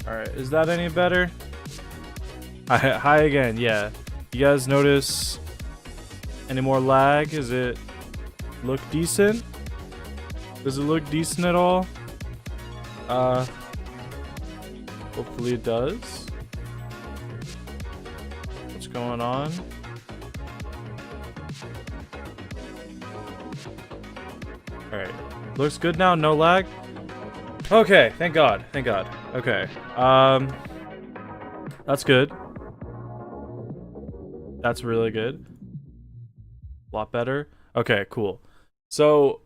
Alright, is that any better? Hi again, yeah. You guys notice any more lag? Does it look decent? Does it look decent at all? Hopefully it does. What's going on? Alright. Looks good now, no lag? Okay, thank God. Thank God. Okay. That's good. That's really good. A lot better. Okay, cool. So,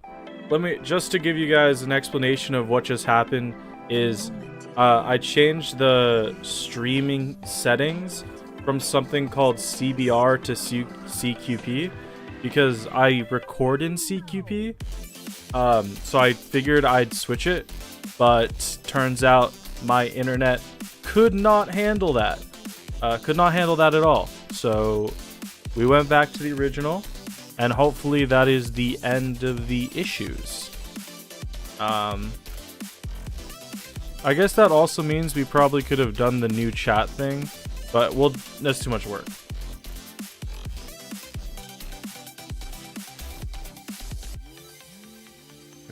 let me, just to give you guys an explanation of what just happened, is I changed the streaming settings from something called CBR to CQP because I record in CQP. So I figured I'd switch it, but turns out my internet could not handle that. Could not handle that at all. So we went back to the original, and hopefully that is the end of the issues. I guess that also means we probably could have done the new chat thing, but that's too much work.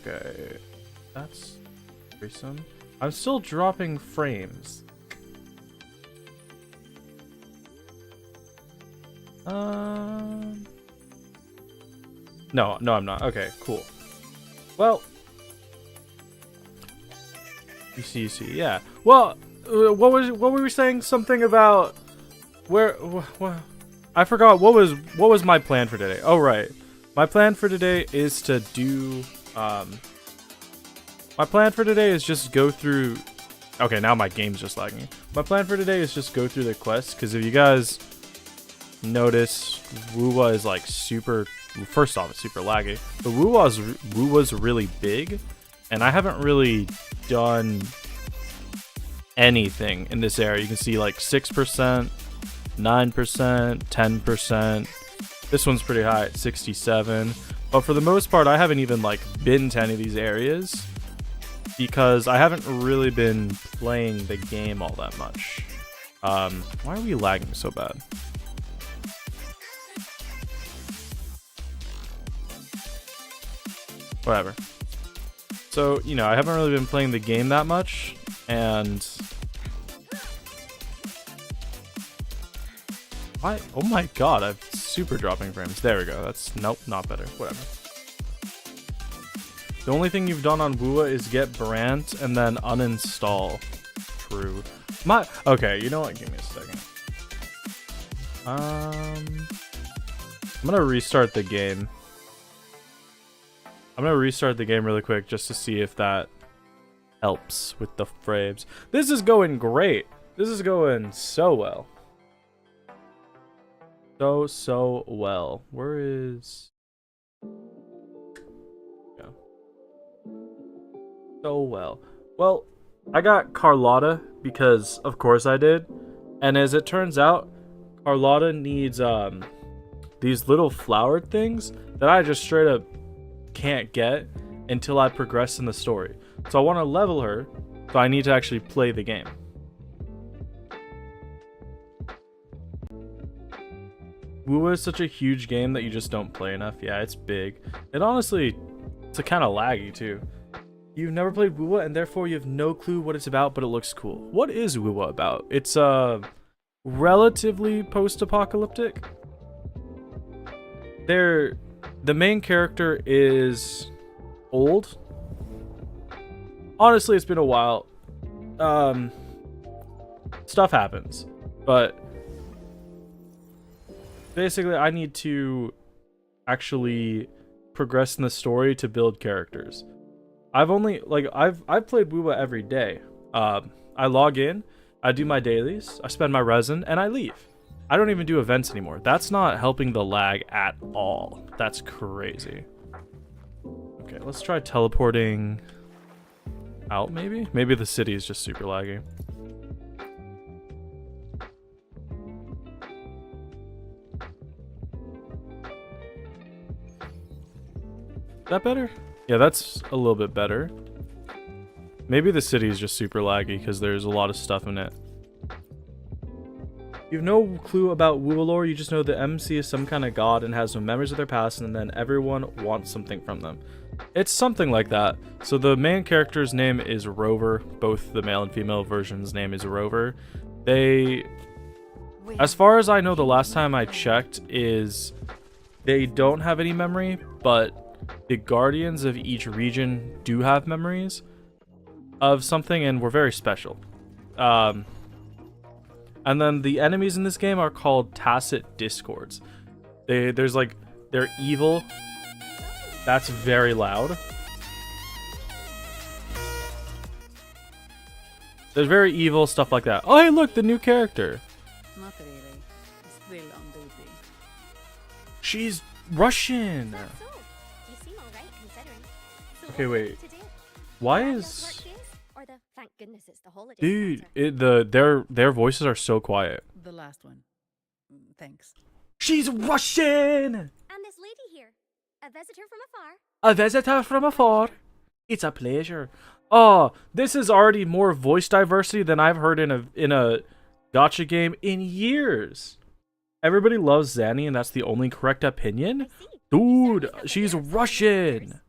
Okay, that's worrisome. I'm still dropping frames. No, I'm not. Okay, cool. Well, you see, yeah. Well, what were we saying? Something about where? I forgot. What was my plan for today? Oh, right. My plan for today is to do. My plan for today is just go through. Okay, now my game's just lagging. My plan for today is just go through the quests, because if you guys notice, WuWa is like super. First off, it's super laggy. But WuWa's really big, and I haven't really done anything in this area. You can see like 6%, 9%, 10%. This one's pretty high at 67. But for the most part, I haven't even like been to any of these areas because I haven't really been playing the game all that much. Why are we lagging so bad? Whatever. So, you know, I haven't really been playing the game that much, and oh my god, I'm super dropping frames. There we go. That's, nope, not better. Whatever. The only thing you've done on WuWa is get Brant and then uninstall. True. Okay, you know what? Give me a second. I'm gonna restart the game. I'm gonna restart the game really quick just to see if that helps with the frames. This is going great. This is going so well. So well. Where is... Yeah. So well. Well, I got Carlotta because of course I did. And as it turns out, Carlotta needs these little flowered things that I just straight up can't get until I progress in the story. So I want to level her, so I need to actually play the game. WuWa is such a huge game that you just don't play enough. Yeah, it's big. And honestly, it's a kind of laggy too. You've never played WuWa and therefore you have no clue what it's about, but it looks cool. What is WuWa about? It's relatively post-apocalyptic. The main character is old. Honestly, it's been a while. Stuff happens, but basically I need to actually progress in the story to build characters. I've played WuWa every day. I log in, I do my dailies, I spend my resin, and I leave. I don't even do events anymore. That's not helping the lag at all. That's crazy. Okay, let's try teleporting out, maybe? Maybe the city is just super laggy. Is that better? Yeah, that's a little bit better. Maybe the city is just super laggy because there's a lot of stuff in it. You have no clue about WuWa lore, you just know the MC is some kind of god and has no memories of their past, and then everyone wants something from them. It's something like that. So the main character's name is Rover. Both the male and female version's name is Rover. They, as far as I know, the last time I checked is they don't have any memory, but the guardians of each region do have memories of something, and we're very special. And then the enemies in this game are called tacit discords. They're evil. That's very loud. They're very evil, stuff like that. Oh, hey, look, the new character. Not really. Still on duty. She's Russian. You seem all right considering. So Okay, what wait. are you to do? Why Grab is... those work days, or the thank goodness it's the holiday Dude, factor? their voices are so quiet. The last one. Thanks. She's Russian. And this lady here, a visitor from afar. A visitor from afar. It's a pleasure. Oh, this is already more voice diversity than I've heard in a gacha game in years. Everybody loves Zanny, and that's the only correct opinion. I see. Dude, Certainly she's got the Russian.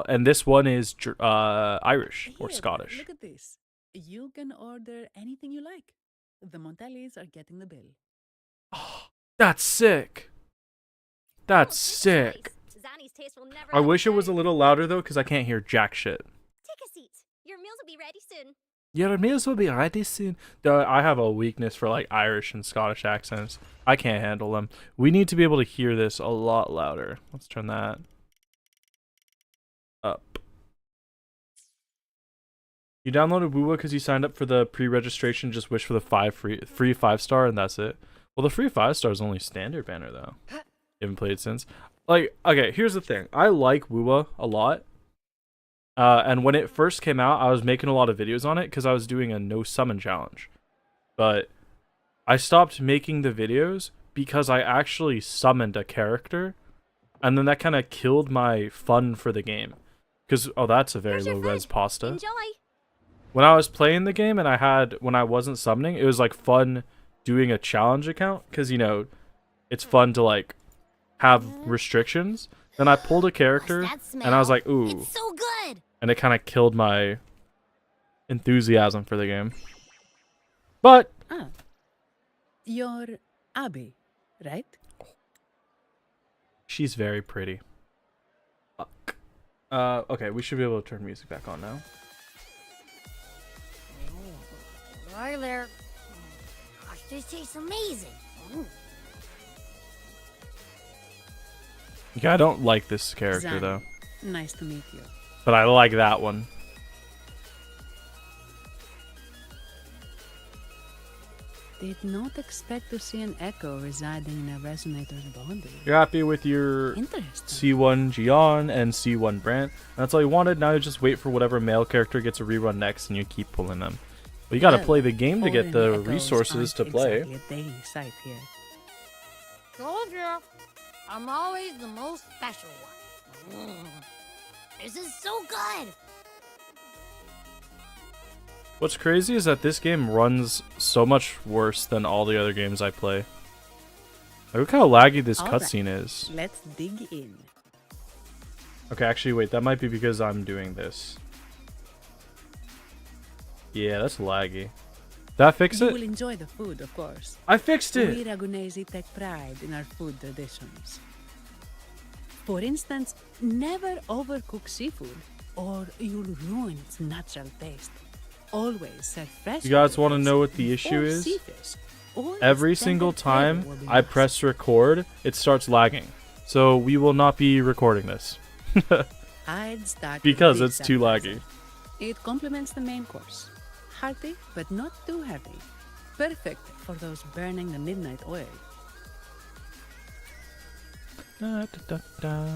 And this one is Irish or Here, Scottish. Look at this. You can order anything you like. The Montellis are getting the bill. Oh, that's sick. That's Oh, sick. nice. Zanny's taste will never I let wish me it was a down. little louder though, because I can't hear jack shit. Take a seat. Your meals will be ready soon. Your meals will be ready soon. Though I have a weakness for like Irish and Scottish accents. I can't handle them. We need to be able to hear this a lot louder. Let's turn that up. You downloaded WuWa because you signed up for the pre-registration. Just wish for the free 5-star, and that's it. Well, the free 5-star is only standard banner though. You haven't played since. Like, okay, here's the thing. I like WuWa a lot. And when it first came out, I was making a lot of videos on it because I was doing a no summon challenge. But I stopped making the videos because I actually summoned a character, and then that kind of killed my fun for the game. Because, oh, that's a very Here's your low res food. pasta. Enjoy. When I was playing the game and when I wasn't summoning, it was like fun doing a challenge account because, you know, it's fun to like have restrictions. Then I pulled a character and I was like, ooh. It's so good. And it kind of killed my enthusiasm for the game. But Ah. You're Abby, right? she's very pretty. Fuck. Okay, we should be able to turn music back on now. Hi there. Gosh, this tastes amazing. Yeah, I don't like this character Zan. though, Nice to meet you. but I like that one. Did not expect to see an echo residing in a resonator's body. You're happy with your Interesting. C1 Gion and C1 Brant. That's all you wanted. Now you just wait for whatever male character gets a rerun next, and you keep pulling them. But you gotta Well, play the game to get the foreign echoes resources to aren't play. exactly a daily sight here. Told you. I'm always the most special one. This is so good. What's crazy is that this game runs so much worse than all the other games I play. Look how laggy this Alright. cutscene is. Let's dig in. Okay, actually, wait. That might be because I'm doing this. Yeah, that's laggy. Did I fix You it? will enjoy the food, of course. I fixed We it! Ragunesi take pride in our food traditions. For instance, never overcook seafood, or you'll ruin its natural taste. Always serve fresh. You guys want to veggies know what the or issue is? seafish, or Every extended single flavor time will be I lost. press record, it starts lagging. So we will not be recording this. I'd start with Because this it's too appetizer. laggy. It complements the main course. Hearty, but not too heavy. Perfect for those burning the midnight oil. Da, da, da, da.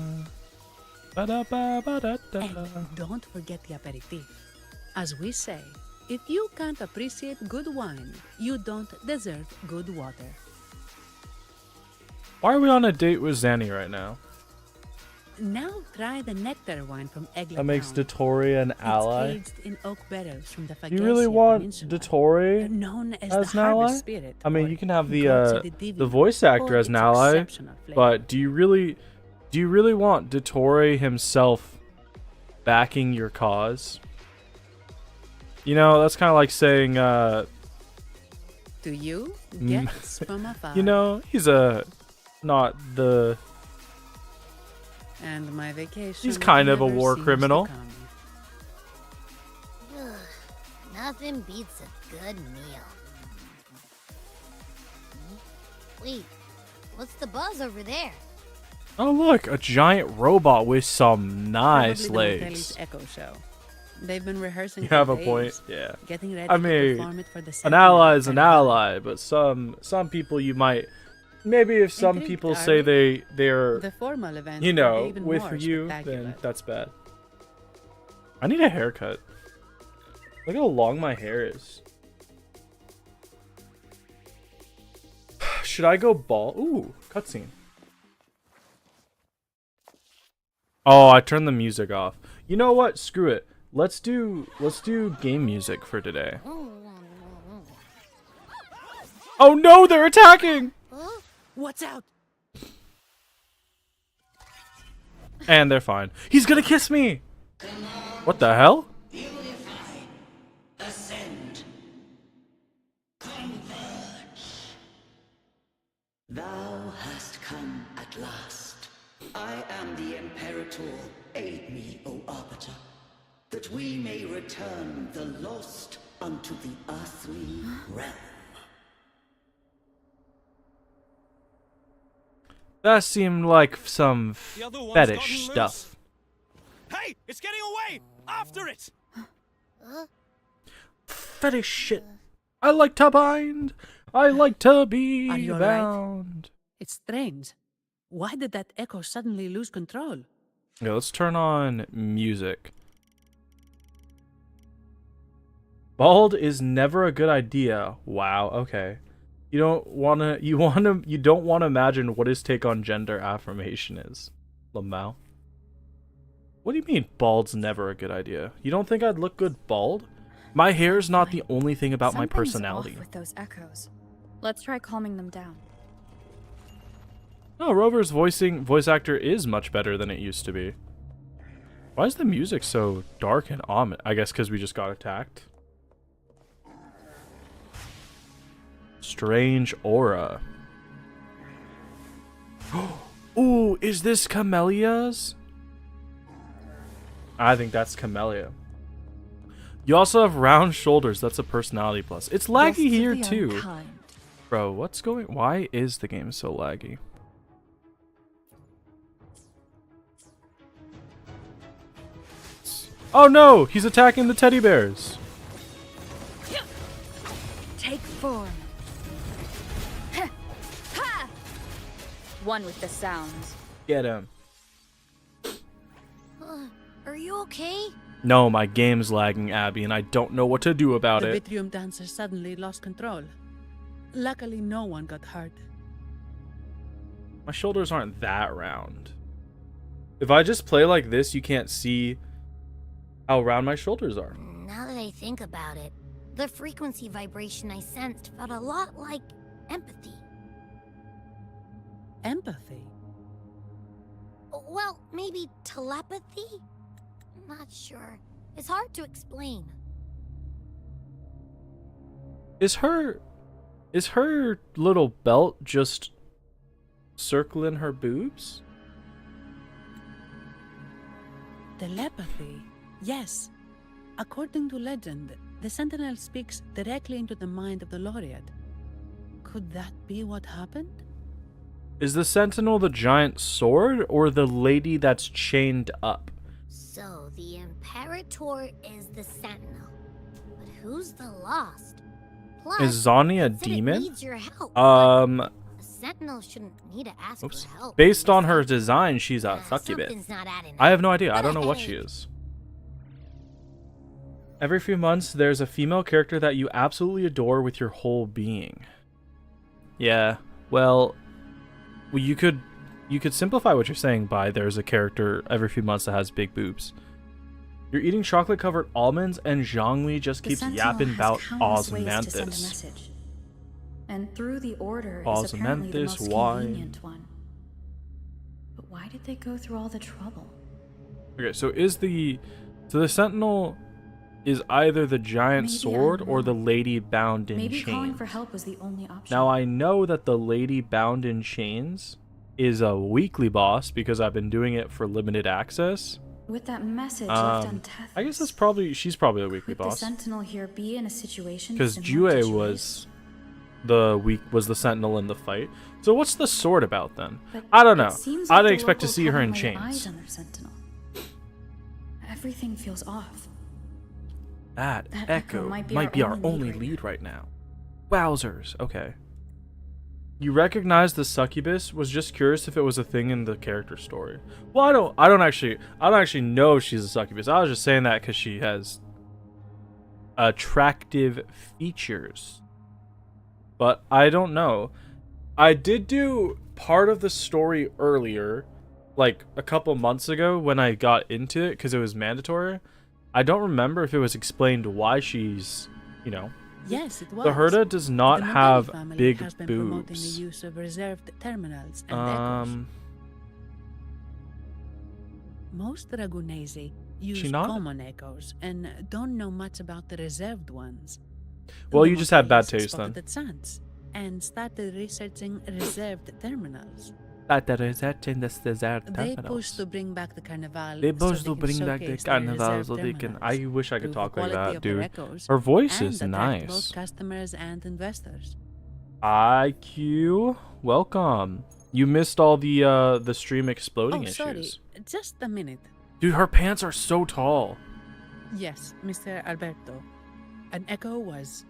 Ba-da-ba-ba-da-da. And don't forget the aperitif. As we say, if you can't appreciate good wine, you don't deserve good water. Why are we on a date with Zanny right now? Now try the nectar wine from Egla That makes Town. Dottore an It's ally. aged in oak barrels from the You really Fagacia want Peninsula, Dottore known as as the an ally? harvest spirit. I mean, or you can have Goza di the Divino voice actor for as an its ally, exceptional flavor. but do you really want Dottore himself backing your cause? You know, that's kind of like saying, Do you? Gifts from afar. you know, he's not the. And my vacation. He's kind of a never war seems to criminal. come. Ugh, nothing beats a good meal. Wait, what's the buzz over there? Oh look, a giant robot with some nice Probably the legs. Motelli's Echo show. They've been rehearsing. You for have a days, point. Yeah. Getting ready I to mean, perform it for the An Sentinel ally is an Carnival. ally, but some people you might maybe if some Intrigued, people are say we? they're The formal event. you will be know even with more you, spectacular. then that's bad. I need a haircut. Look how long my hair is. Should I go bald? Ooh, cutscene. Oh, I turned the music off. You know what? Screw it. Let's do game music for today. Oh no, they're attacking! Huh? What's out? And they're fine. He's gonna kiss me! What the hell? Ascend. Converge. Thou hast come at last. I am the Imperator. Aid me, O Arbiter, that we may return the lost unto the earthly realm. That seemed like some The other one's fetish gotten loose. stuff. Hey, it's getting away! After it! Fetish shit. I like to bind. I like to be Are you all right? bound. It's strange. Why did that echo suddenly lose control? Yeah, let's turn on music. Bald is never a good idea. Wow, okay. You don't wanna imagine what his take on gender affirmation is. Lamau. What do you mean bald's never a good idea? You don't think I'd look good bald? My hair's not the only thing about my Something's personality. off with those echoes. Let's try calming them down. No, Rover's voice actor is much better than it used to be. Why is the music so dark and ominous? I guess because we just got attacked. Strange aura. Ooh, is this Camellia's? I think that's Camellia. You also have round shoulders. That's a personality plus. It's laggy here too. Bro, what's going... Why is the game so laggy? Oh no! He's attacking the teddy bears. Take form. Ha! One with the sounds. Get him. Are you okay? No, my game's lagging, Abby, and I don't know what to do about The it. Vitrium dancer suddenly lost control. Luckily, no one got hurt. My shoulders aren't that round. If I just play like this, you can't see how round my shoulders are. Now that I think about it, the frequency vibration I sensed felt a lot like empathy. Empathy. Well, maybe telepathy? Not sure. It's hard to explain. Is her little belt just circling her boobs? Telepathy. Yes. According to legend, the Sentinel speaks directly into the mind of the laureate. Could that be what happened? Is the Sentinel the giant sword or the lady that's chained up? So, the Imperator is the Sentinel. But who's the Lost? Plus, Is Zani a it said it demon? needs your help, but a Sentinel shouldn't need to ask Oops. for help. Based on her Something's design, she's a succubus. not adding I up. have no idea. I What don't a know what she headache. is. Every few months, there's a female character that you absolutely adore with your whole being. Yeah, well, you could you could simplify what you're saying by there's a character every few months that has big boobs. You're eating chocolate-covered almonds, and Zhongli just keeps yapping about Ozymanthus. And through the order is apparently the most convenient one. But why did they go through all the trouble? Okay, so the Sentinel is either the giant sword or the lady bound in Maybe chains. calling for help was the only option. Now I know that the lady bound in chains is a weekly boss because I've been doing it for limited access. With that message left untethers. I guess she's probably a weekly boss. Could the Sentinel here be in a situation because similar to Jue was the Sentinel in the fight. So what's the sword about then? But I don't know. it seems I like didn't the expect to locals see her in haven't laid eyes chains. on their Sentinel. Everything feels off. That That Echo might be our only lead right now. Wowzers. Okay. You recognize the succubus? Was just curious if it was a thing in the character story. Well, I don't actually know if she's a succubus. I was just saying that because she has attractive features. But I don't know. I did do part of the story earlier, like a couple months ago when I got into it because it was mandatory. I don't remember if it was explained why she's, Yes, it was. The Herda does not The have Montelli family big has been promoting the boobs. use of reserved terminals and echoes. Most Ragunesi use She not? common echoes and don't know much about the reserved ones. Well, The you just had bad Montellis taste spotted then. the chance and started researching reserved terminals. They push to bring back the carnival. They so push to bring back the showcase their carnival reserved so they can. terminals, I wish I could prove talk the like quality that, of their dude. echoes, Her voice and is attract nice. both customers and investors. IQ, welcome. You missed all the stream exploding issues. Sorry, just a minute. Dude, her pants are so tall. Yes, Mr. Alberto. An echo was.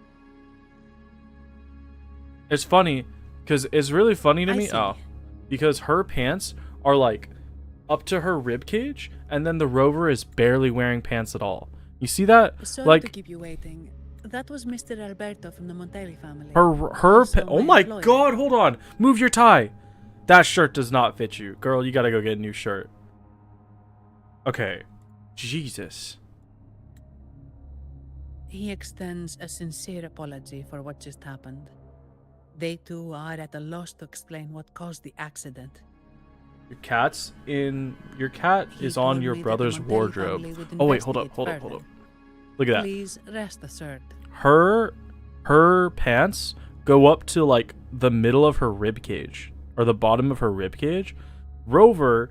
It's funny, because it's really funny to I me. see. Oh, because her pants are like up to her rib cage, and then the rover is barely wearing pants at all. You see that? Sorry Like to keep you waiting. That was Mr. Alberto from the Montelli family. her. Also Oh my employee. God! Hold on. Move your tie. That shirt does not fit you, girl. You gotta go get a new shirt. Okay. Jesus. He extends a sincere apology for what just happened. They too are at a loss to explain what caused the accident. Your cat He is on told your me that the brother's Montelli wardrobe. family would Oh wait, hold up. investigate further. Look at that. Please rest assured. Her pants go up to like the middle of her rib cage or the bottom of her rib cage. Rover's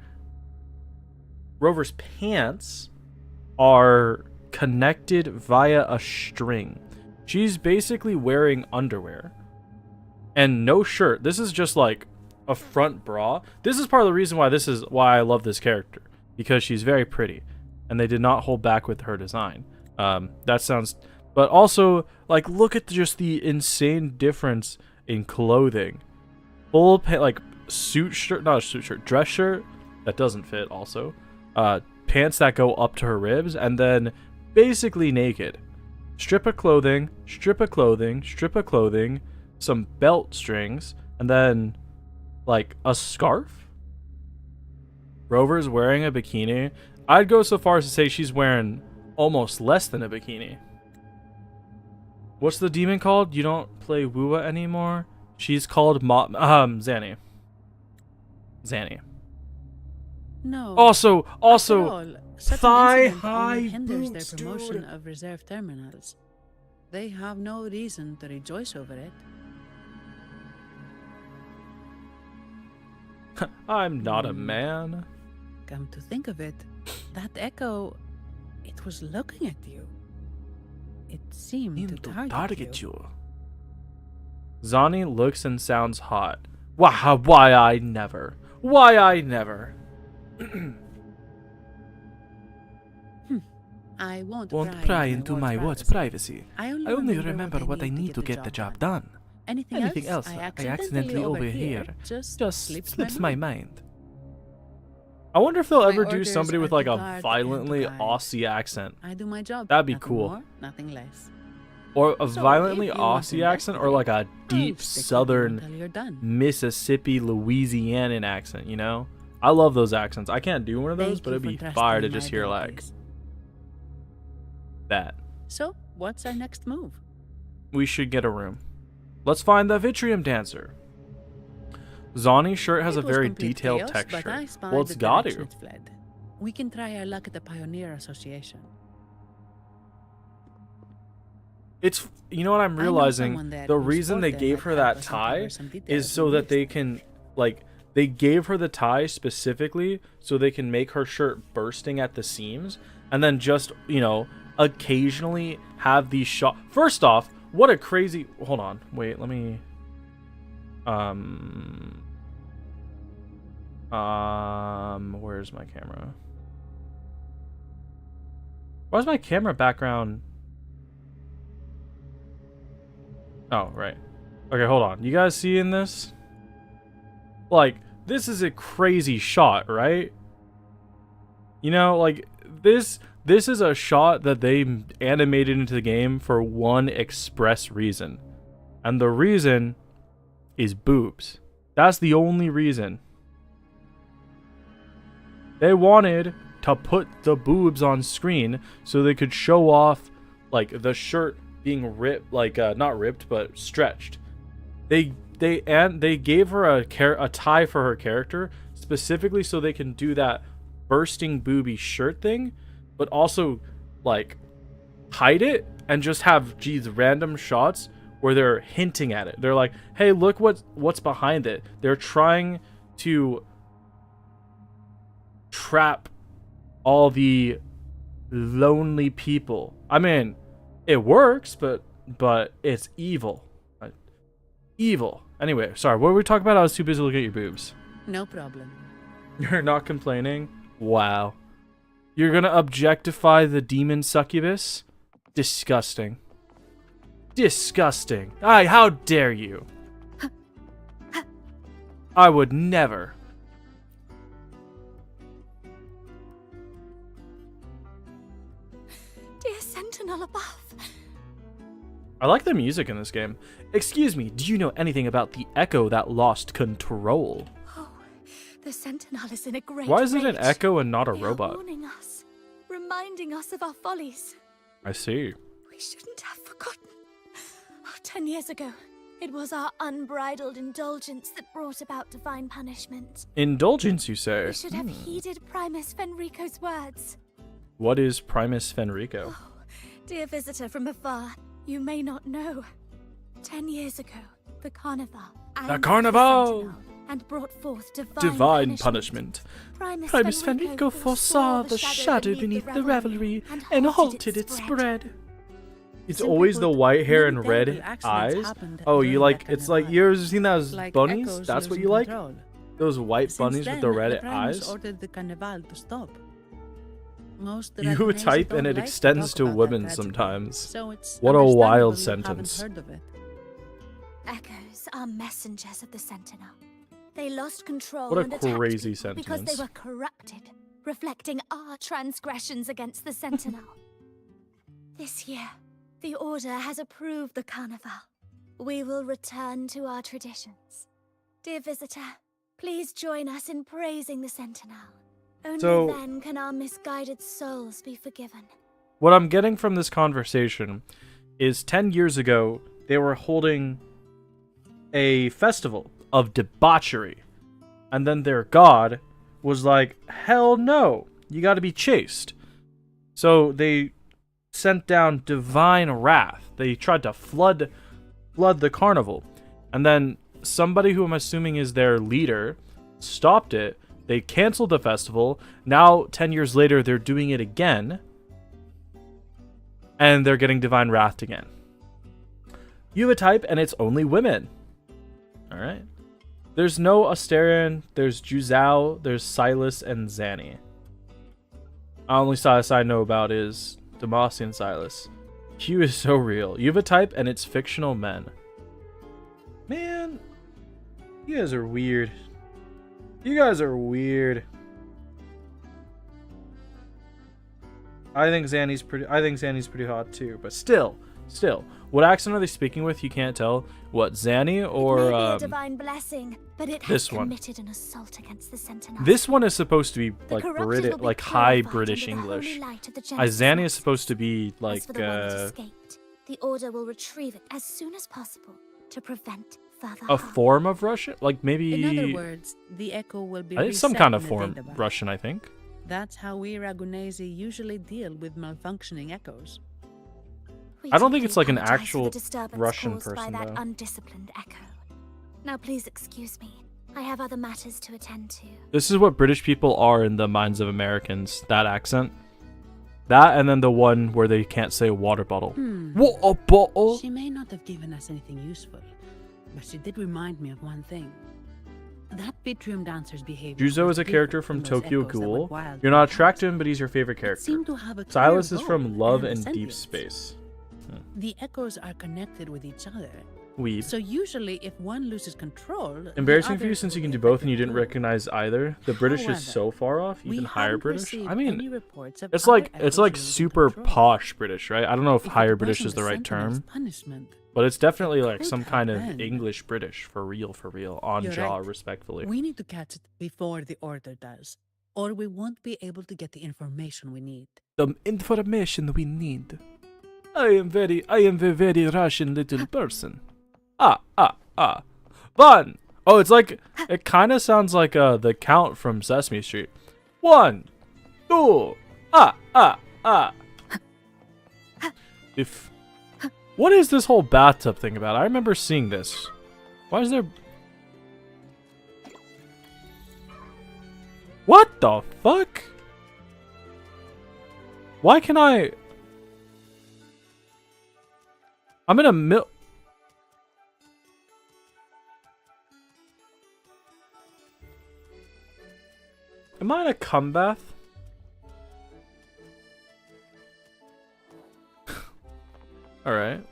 pants are connected via a string. She's basically wearing underwear and no shirt. This is just like a front bra. This is part of the reason why I love this character, because she's very pretty and they did not hold back with her design. But also, like, look at just the insane difference in clothing. Dress shirt that doesn't fit also. Pants that go up to her ribs, and then basically naked. Strip of clothing, some belt strings, and then, like, a scarf? Rover's wearing a bikini. I'd go so far as to say she's wearing almost less than a bikini. What's the demon called? You don't play WuWa anymore? She's called Zanny. Zanny. No. Also, After all, such thigh an incident high only hinders boots, their promotion dude. of reserve terminals. They have no reason to rejoice over it. I'm not a man. Come to think of it, that echo, it was looking at you. It seemed to target you. Zani looks and sounds hot. Why I never. Why I never. I won't pry into my ward's privacy. I I only remember what I need to get the job done. Anything else I accidentally overhear just slips my mind. I wonder if they'll My ever do orders somebody are with like to a guard and violently to guide. Aussie accent. I do my job. That'd be nothing cool. More, nothing less. Or a So, violently if you want Aussie an accent, or like a I'll deep stick with you southern until you're done. Mississippi, Louisianan accent, you know? I love those accents. I can't do one of those, Thank but you it'd be for trusting fire to in just my hear like abilities. that. So, what's our next move? We should get a room. Let's find the Vitrium Dancer. Zani's shirt has It a was very complete detailed chaos, texture. But I spied Well, it's the got direction to. it fled. We can try our luck at the Pioneer Association. It's, you know what I'm I know realizing? someone there The whose reason they forte gave might her help that us uncover tie some is details so we that missed. they can, like, they gave her the tie specifically so they can make her shirt bursting at the seams, and then just, you know, occasionally have these shot. First off, what a crazy. Hold on, wait, let me. Where's my camera? Why's my camera background? Oh, right. Okay, hold on. You guys seeing this? Like, this is a crazy shot, right? You know, like, this is a shot that they animated into the game for one express reason. And the reason is boobs. That's the only reason. They wanted to put the boobs on screen so they could show off, like, the shirt being ripped, like, not ripped, but stretched. They gave her a tie for her character specifically so they can do that bursting booby shirt thing, but also, like, hide it and just have these random shots where they're hinting at it. They're like, hey, look what's behind it. They're trying to trap all the lonely people. I mean, it works, but it's evil. Evil. Anyway, sorry, what were we talking about? I was too busy looking at your boobs. No problem. You're not complaining? Wow. You're gonna objectify the demon succubus? Disgusting. Disgusting. How dare you? I would never. Dear Sentinel above. I like the music in this game. Excuse me, do you know anything about the echo that lost control? Oh, the Sentinel is in a great Why is it an rage. echo and not a They are robot? warning us, reminding us of our follies. I see. We shouldn't have forgotten. 10 years ago, it was our unbridled indulgence that brought about divine punishment. Indulgence, you say? We should have heeded Primus Fenrico's words. What is Primus Fenrico? Oh, dear visitor from afar, you may not know. 10 years ago, the Carnival. The Carnival! And brought forth Divine punishment. Primus Fenrico foresaw the shadow beneath the revelry and halted its spread. It's Simply always the put, white hair many and red terrible accidents eyes. happened Oh, you during like, that it's like, carnival. you ever seen those Like bunnies? echoes That's what losing you like? control. Those white Since bunnies with then, the red the Primus eyes? ordered the Carnival to stop. Most You Ragnese type don't and it like to extends talk to about that women tragedy, sometimes. so it's What a understandable wild you sentence. haven't heard of it. Echoes are messengers of the Sentinel. They lost control What a and attacked crazy people because they sentence. were corrupted, reflecting our transgressions against the Sentinel. This year, the Order has approved the Carnival. We will return to our traditions. Dear visitor, please join us in praising the Sentinel. Only So- then can our misguided souls be forgiven. What I'm getting from this conversation is 10 years ago, they were holding a festival of debauchery. And then their god was like, hell no, you gotta be chaste. So they sent down divine wrath. They tried to flood the carnival. And then somebody who I'm assuming is their leader stopped it. They canceled the festival. Now, 10 years later, they're doing it again. And they're getting divine wrath again. You have a type, and it's only women. Alright. There's no Asterion, there's Juzao, there's Silas, and Zanny. The only Silas I know about is Demacian Silas. Q is so real. You have a type, and it's fictional men. Man, you guys are weird. You guys are weird. I think Zanny's pretty hot too, but still, What accent are they speaking with? You can't tell. What, Zanny or It may be a divine blessing, but it this has one? committed an assault against the Sentinel. This one is supposed to be The like corrupted British, will be like high purified British under the holy English. light of the Genesis Zanny is Most. supposed to be like As for the one that escaped, the Order will retrieve it as soon as possible to prevent further a harm. form of Russian, like maybe. In other words, the echo will be It's some reset kind of in the form database. Russian, I think. That's how we Ragunesi usually deal with malfunctioning echoes. We I don't think deeply it's like an apologize for actual the disturbance Russian caused person, by that though. undisciplined echo. Now please excuse me. I have other matters to attend to. This is what British people are in the minds of Americans. That accent. That and then the one where they can't say water bottle. Water bottle. She may not have given us anything useful, but she did remind me of one thing. That Vitrium dancer's behavior. Juzo was is a character from different Tokyo those echoes that went Ghoul. wild You're in not the attracted to past. him, but he's your favorite It character. seemed to have a Silas clear is from goal Love a and Deep sentience. Space. The echoes are connected with each other. Weeb. So usually, if one loses control, the Embarrassing for you others since will you can be do both and you affected didn't too. recognize either. The British However, is so far off, we even higher haven't British. received I any mean, reports of it's other like echoes losing super control. posh British, right? I don't know if If it higher British wasn't is the the right Sentinel's term, punishment, but it's definitely like could some have kind of been. English British, for real, on You're jaw, right. respectfully. We need to catch it before the Order does, or we won't be able to get the information we need. The information we need. I am a very Russian little person. Fun! Oh, it's like, it kind of sounds like the Count from Sesame Street. 1, 2, If, what is this whole bathtub thing about? I remember seeing this. Why is there... What the fuck? Why can I... I'm in a Am I in a cum bath? Alright.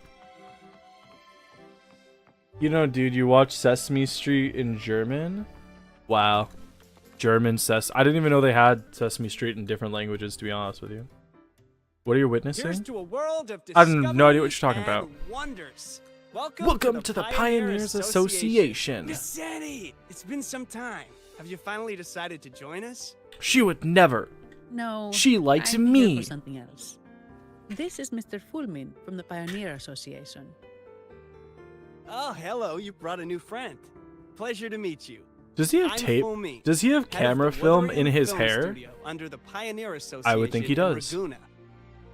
You know, dude, you watch Sesame Street in German? Wow. German I didn't even know they had Sesame Street in different languages, to be honest with you. What are you Here's witnessing? to a world of I have no idea what you're discovery talking about. and wonders. Welcome to the Pioneers Association. Miss Annie, it's been some time. Have you finally decided to join us? She would never. No, She likes I'm me. Here for something else. This is Mr. Fulmin from the Pioneer Association. Oh, hello, you brought a new friend. Pleasure to meet you. Does he have I'm tape? Fulmin, Does he have head of the camera film Woodrian in his Film hair? Studio under the Pioneer Association I would think he in does. Ragunna.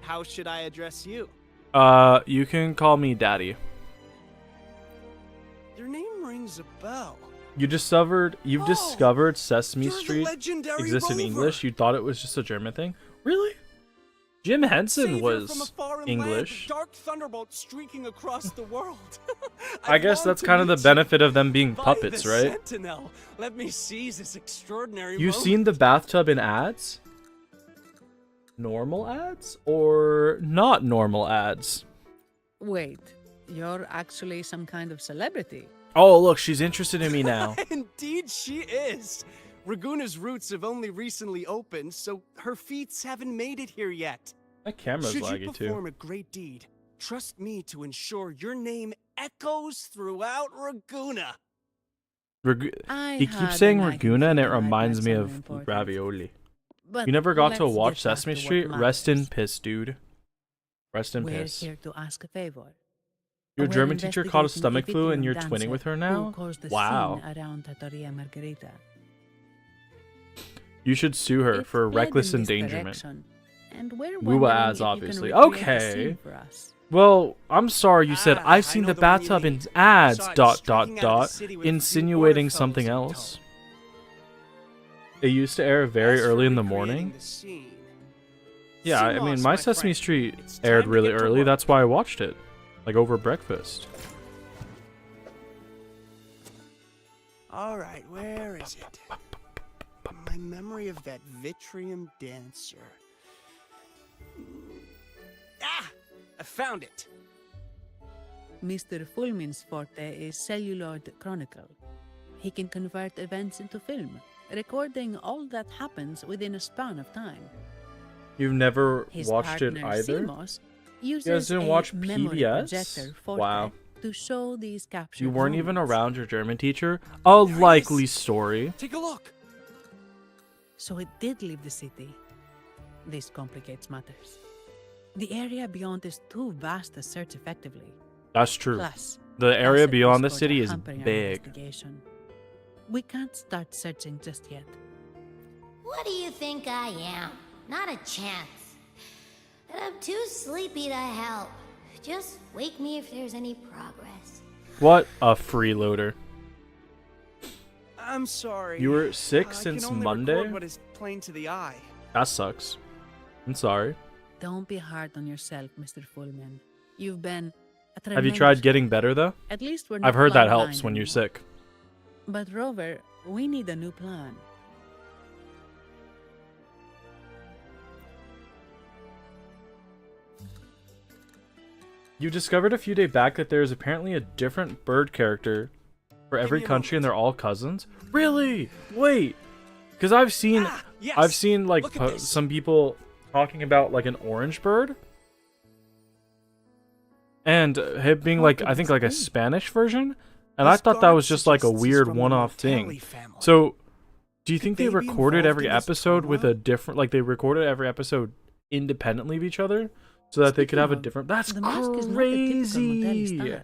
How should I address you? You can call me Daddy. Your name rings a bell. You've discovered Sesame You're the Street legendary exists in Rover. English. You thought it was just a German thing? Really? Jim Henson Savior was from a foreign English. Land, dark thunderbolt streaking across the world. I guess that's kind of the benefit of them being puppets, the right? Sentinel. Let me seize this extraordinary You've moment. seen the bathtub in ads? Normal ads or not normal ads? Wait, you're actually some kind of celebrity. Oh, look, she's interested in me now. Indeed she is. Ragunna's roots have only recently opened, so her feats haven't made it here yet. My camera's Should you laggy perform too. a great deed, trust me to ensure your name echoes throughout Ragunna. He keeps saying Raguna and it reminds me of ravioli. But You never got to let's watch get back Sesame to what Street? Rest in matters. piss, dude. Rest in We're piss. here to ask a favor. Your We're German teacher caught a investigating stomach a flu and Vitrium you're dancer twinning with her who now? caused the Wow. scene around Trattoria Margherita. You should sue her It for led reckless in this endangerment. direction, and we're WuWa wondering ads, if you can obviously. recreate the Okay. scene for us. Well, I'm sorry you said Ah, I've I seen know the the one you bathtub in mean. ads, Saw it dot, streaking out of the dot, city with a few insinuating waterfellows something in tow. else. It used to air very As for early in the recreating morning. the scene, Yeah, I Simos, mean, my my Sesame friend, Street it's aired time to really get to early. work. That's why I watched it. Like over breakfast. All right, where is it? My memory of that Vitrium dancer. Ah! I found it. Mr. Fulmin's forte is celluloid chronicle. He can convert events into film, recording all that happens within a span of time. You've never His watched it partner, either? Simos, Uses You guys didn't a watch memory PBS? projector Wow. to show these captured You weren't even moments. around your German teacher? A likely story. Take a look. So it did leave the city. This complicates matters. The area beyond is too vast to search effectively. That's true. Plus, The area asset beyond the discords city are is hampering our big. investigation. We can't start searching just yet. What do you think I am? Not a chance. And I'm too sleepy to help. Just wake me if there's any progress. What a freeloader. I'm sorry. You were sick I since can only Monday? record what is plain to the eye. That sucks. I'm sorry. Don't be hard on yourself, Mr. Fullman. You've been a Have you tremendous tried getting better though? At least we're I've not heard that flying helps blind when you're anymore. sick. But Rover, we need a new plan. You discovered a few days back that there is apparently a different bird character for every me a country and moment. they're all cousins? Really? Wait. Because I've seen Yes. I've seen like Look at this. some people talking about like an orange bird. And him being like I think like a Spanish version. And I This thought that guard was just like a suggests it's weird from the one-off Mortelli thing. family. So do you think Could they they be recorded involved every in this episode with turmoil? a different like they recorded every episode independently of each other so that they could Speaking have a of, different That's the mask is not the typical Mortelli crazy. style,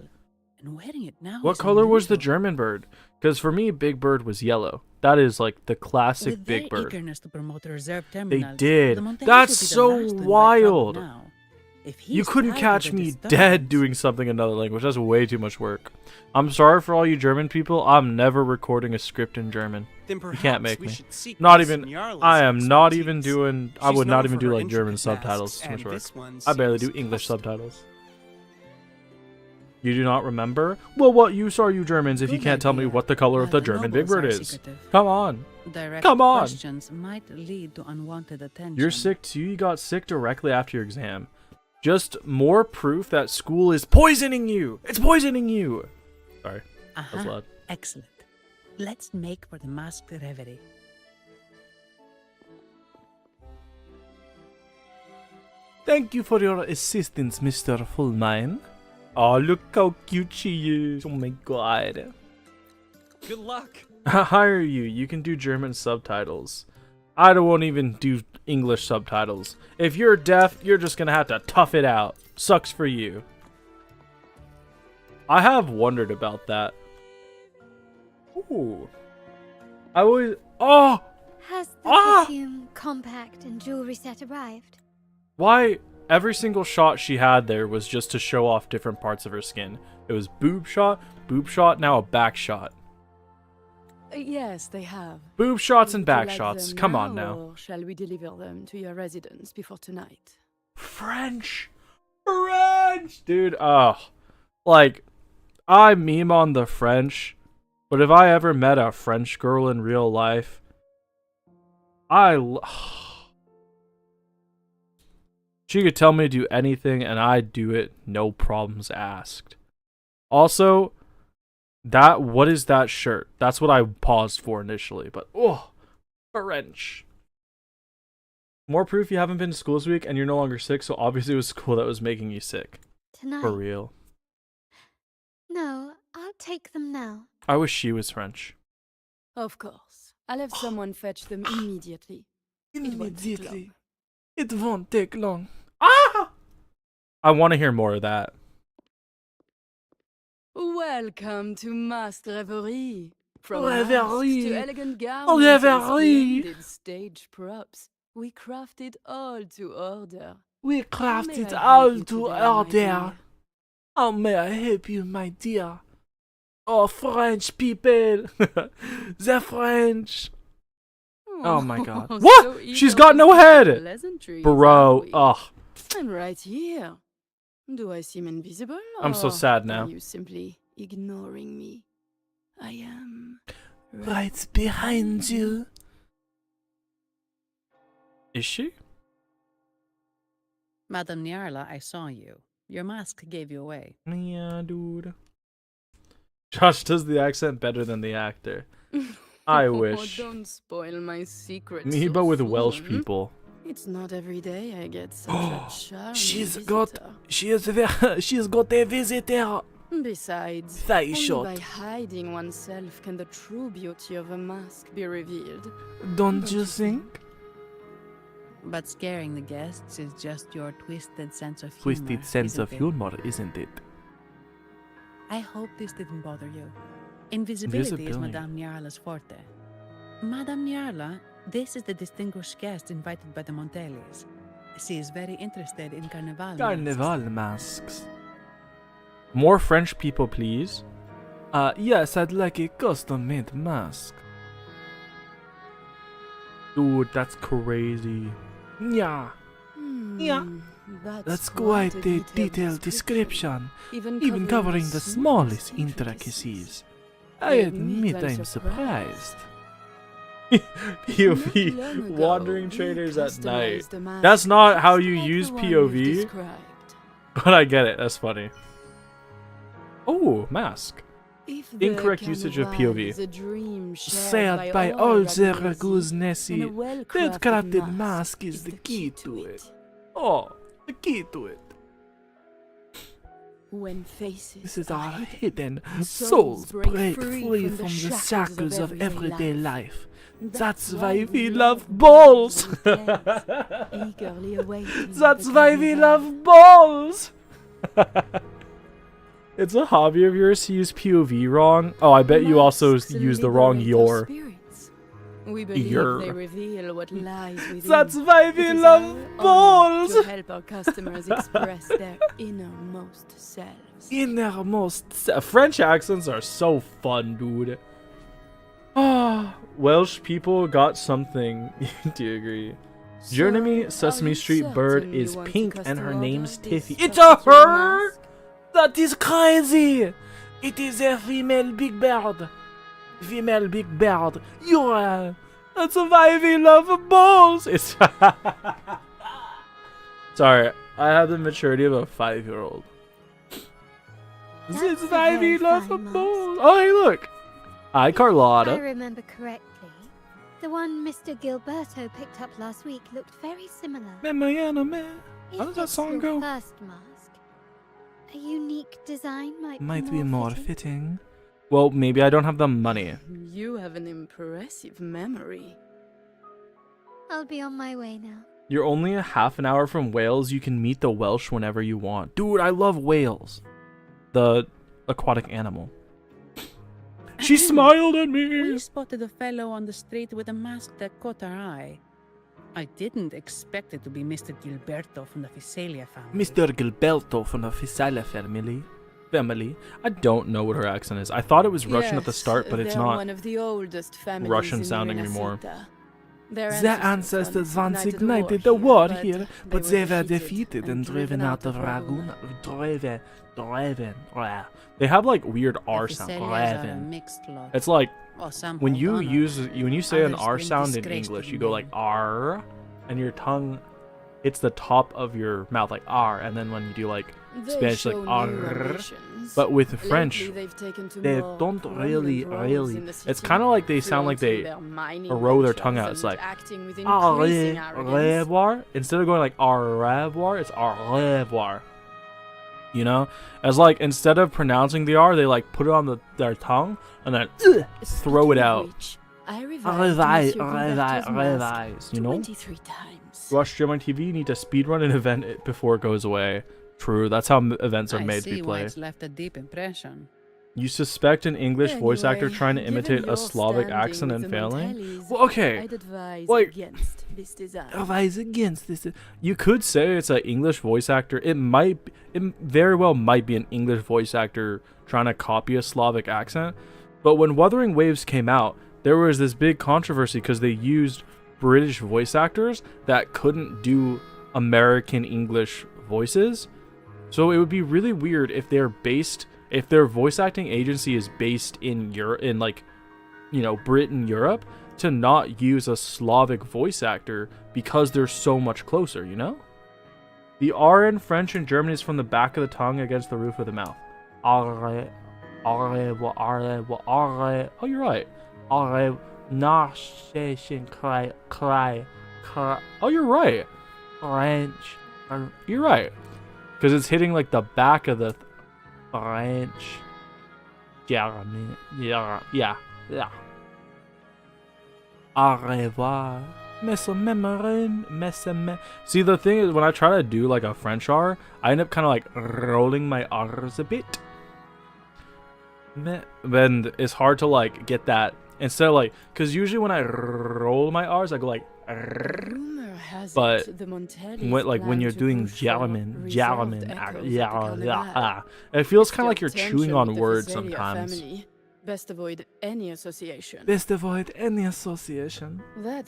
and wearing it now What is color was the unusual. German bird? Because for me, Big Bird was yellow. That is like the classic With Big their Bird. eagerness to promote reserve terminals, did. the Montellis That's would be the so last to invite trouble wild. now. If You he's couldn't tired catch of the me dead disturbance- doing something in another language. That's way too much work. I'm sorry for all you German people. I'm never recording a script in German. Then You perhaps can't make we me. should seek Not Miss even. Nyarla's I am not even expertise. doing. I She's would not known even for do her like German intricate subtitles. masks, Too much and work. this one I barely do seems English custom. subtitles. You do not remember? Well, what use are you Germans if you Good can't tell me idea. what the color of the The German Big nobles Bird are is? secretive. Come on. Direct Come on. questions might lead to unwanted attention. You're sick too. You got sick directly after your exam. Just more proof that school is poisoning you. It's poisoning you. Sorry, that was loud. Excellent. Let's make for the masked reverie. Thank you for your assistance, Mr. Fullmine. Oh, look how cute she is. Oh my god. Good luck. I hire you. You can do German subtitles. I won't even do English subtitles. If you're deaf, you're just gonna have to tough it out. Sucks for you. I have wondered about that. Ooh. I always. Oh! Has the Ah! perfume, compact, and jewelry set arrived? Why? Every single shot she had there was just to show off different parts of her skin. It was boob shot, now a back shot. Yes, they have. Boob shots and Would you back like shots. them Come on now. Or shall we deliver them to your residence before tonight? French! French! Dude, like, I meme on the French, but if I ever met a French girl in real life, she could tell me to do anything and I'd do it, no problems asked. Also, what is that shirt? That's what I paused for initially, but French. More proof you haven't been to school this week and you're no longer sick, so obviously it was school that was making you sick. Tonight? For real. No, I'll take them now. I wish she was French. Of course. I'll have someone fetch them immediately. Immediately. It won't take long. Ah! I want to hear more of that. Welcome to Masked Reverie. From Reverie. masks to elegant gowns Oh, and reverie. splendid stage props, we crafted all to order. We May crafted I all help you to today, my order. dear? How may I help you, my dear? Oh, French people. The French. Oh my god. So What? eager She's got to no speak head! pleasantries, Bro, aren't we? ugh. I'm right here. Do I seem invisible? I'm so or sad now. Are you simply ignoring me? I am Right behind you. Is she? Madame Nyarla, I saw you. Your mask gave you away. Yeah, dude. Josh does the accent better than the actor. I wish. Oh, don't spoil my secret. Me, so but with Welsh soon. people. It's not every day I get such a charming She's visitor. got a visitor. Besides, Thigh only shot. by hiding oneself can the true beauty of a mask be revealed. Don't you think? But scaring the guests is just your twisted sense of humor. Twisted sense isn't of it? humor, isn't it? I hope this didn't bother you. Invisibility is Invisibility. Madame Nyarla's forte. Madame Nyarla, this is the distinguished guest invited by the Montelis. She is very interested in Carnival. Carnival masks. More French people, please. Yes, I'd like a custom-made mask. Dude, that's crazy. Yeah. Yeah. That's quite a detailed description, even covering the smallest intricacies. I admit I'm surprised. POV, wandering traders at night. That's not how you use POV, but I get it. That's funny. Oh, mask. Incorrect usage of POV. Said by all the Ragusnessi, that crafted mask is the key to it. Oh, the key to it. When faces This is our are hidden. souls Souls break free from the shackles of everyday life. That's why we love balls. eagerly awaiting That's the why we carnival. love balls. It's a hobby of yours to use POV wrong. Oh, I bet you also Masks use the wrong liberate your. our spirits. We believe Your. they reveal what lies within. That's why we It is love our honor balls. to help our customers express their innermost selves. Innermost. French accents are so fun, dude. Ah, Welsh people got something. Do you agree? Jeremy Sesame Street Bird is pink and her name's Tiffy. It's a her? That is crazy. It is a female big bird. Female big bird. You are. That's why we love balls. It's sorry, I have the maturity of a 5-year-old. This That's is a why we very love fine balls. Oh, hey, look. Hi, If I Carlotta. remember correctly, the one Mr. Gilberto picked up last week looked very similar. How does that If song it's your go? first mask, a unique design Might be more fitting. fitting. Well, maybe I don't have the money. You have an impressive memory. I'll be on my way now. You're only a half an hour from Wales. You can meet the Welsh whenever you want. Dude, I love whales. The aquatic animal. She smiled at me. We spotted a fellow on the street with a mask that caught our eye. I didn't expect it to be Mr. Gilberto from the Visalia family. Mr. Gilberto from the Fisala family. I don't know what her accent is. I thought it was Russian at the Yes, start, but it's they're not. one of the oldest families Russian in sounding anymore. Rinascitta. Their Their ancestors once ignited the war here, but they were defeated and driven out of Raguna. They have like weird R The sound. Visalias are a Raven. mixed lot. It's like Or some when hold you honor. when you say an Others R bring sound in disgrace to English, the you go like name. R, and your tongue hits the top of your mouth like R, and then when you do like Spanish like R. But with French, they don't really. It's kind of like they sound like they roll their tongue out. It's like au revoir. Instead of going like au revoir, it's au revoir. You know, as like instead of pronouncing the R, they like put it on their tongue and then throw it out. Revise, You know, 23 times. to watch stream on TV, you need to speedrun an event before it goes away. True, that's how events are I made to see be why played. it's left a deep impression. You suspect an English voice actor Anyway, trying to given imitate a your Slavic standing accent with and the failing? Montelis, Well, okay, I'd advise like- against this design. Revise against this. you could say it's an English voice actor. It very well might be an English voice actor trying to copy a Slavic accent. But when Wuthering Waves came out, there was this big controversy because they used British voice actors that couldn't do American English voices. So it would be really weird if if their voice acting agency is based in Europe, in like, you know, Britain, Europe, to not use a Slavic voice actor because they're so much closer, you know? The R in French and German is from the back of the tongue against the roof of the mouth. Oh, you're right. Oh, you're right. French. You're right. Because it's hitting like the back of the French. Jeremy. Yeah. Au revoir. See, the thing is, when I try to do like a French R, I end up kind of like rolling my R's a bit. Then it's hard to like get that instead of like, because usually when I roll my R's, I go like. But when you're doing German, it feels kind of like you're chewing on words sometimes. Best avoid any association. That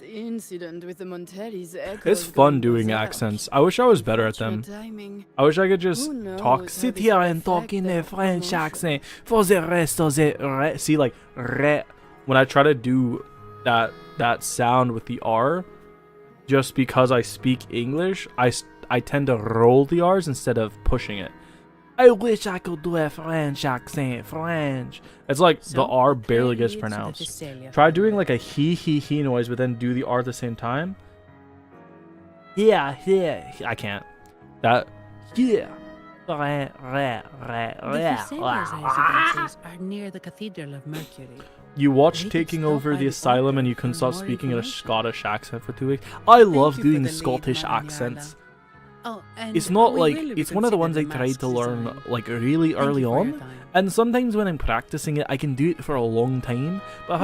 incident with the Montellis It's fun doing accents. I wish I was better at them. I wish I could just talk. Sit here and talk in a French accent for the rest of the See, like re. When I try to do that sound with the R, just because I speak English, I tend to roll the R's instead of pushing it. I wish I could do a French accent. French. It's like the R barely gets pronounced. Try doing like a he noise, but then do the R at the same time. Yeah. I can't. That. Yeah. The Thessalia's residences are near the Cathedral of Mercury. You watch Taking Over the Asylum and you can stop speaking in a Scottish accent for 2 weeks. I love doing Scottish accents. Oh, it's not like, it's one of the ones I tried to learn like really early on, and sometimes when I'm practicing it I can do it for a long time, but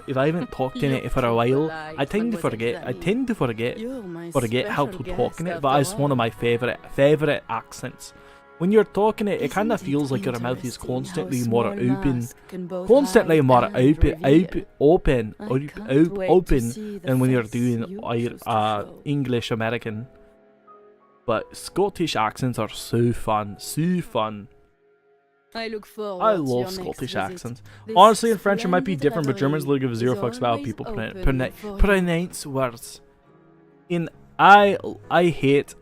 if I haven't talked in it for a while, I tend to forget how to talk in it. But it's one of my favorite accents. When you're talking it, it kind of feels like your mouth is constantly more open than when you're doing English American. But Scottish accents are so fun. I love Scottish accents. Honestly, in French it might be different, but Germans literally give zero fucks about how people pronounce words. I hate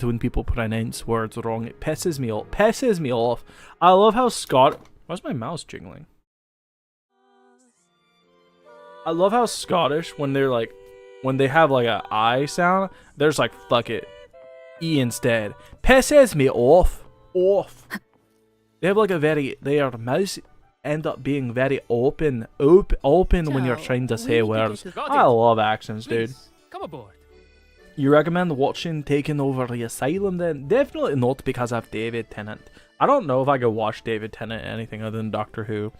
when people pronounce words wrong. It pisses me off. I love how why's my mouse jingling? I love how Scottish, when they have like a I sound, they're just like fuck it. E instead. Pisses me off. They have like their mouths end up being very open when you're trying to say words. I love accents, dude. Come aboard. You recommend watching Taking Over the Asylum then? Definitely not, because of David Tennant. I don't know if I could watch David Tennant anything other than Doctor Who.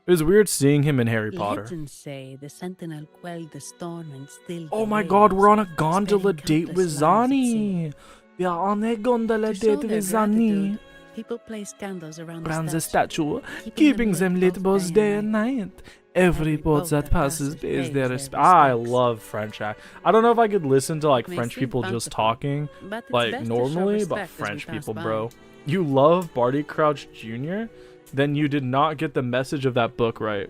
It was weird seeing him in Harry Potter. Legends say the Sentinel quelled the storm and still. Oh my god, we're on a gondola date with Zani. We are on a gondola date with Zani. People place candles around the statue, keeping them lit both day and night. Every boat that passes pays their respect. I love French I don't know if I could listen to like French people just talking like normally, but French people, bro. You love Barty Crouch Jr.? Then you did not get the message of that book right.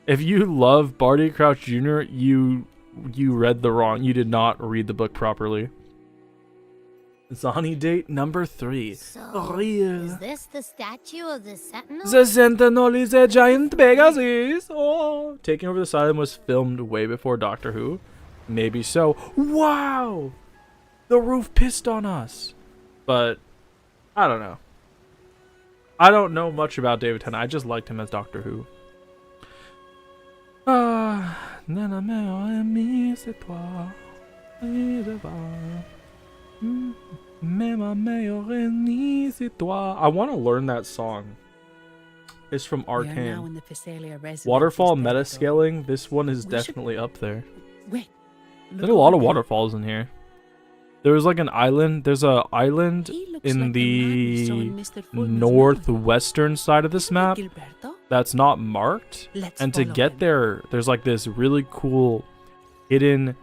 If you love Barty Crouch Jr., you read you did not read the book properly. Zani date number 3. So, Real. is this the statue of the Sentinel? The Sentinel is a giant Pegasus. Oh. Taking Over the Asylum was filmed way before Doctor Who. Maybe so. Wow! The roof pissed on us. But, I don't know. I don't know much about David Tennant. I just liked him as Doctor Who. Nana meilleure amie, c'est toi. I want to learn that song. It's from Arcane. Waterfall metascaling. This one is definitely up there. Wait. There's a lot of waterfalls in here. There was like an island. There's an island in the northwestern side of this map that's not marked. And to get there, there's like this really cool hidden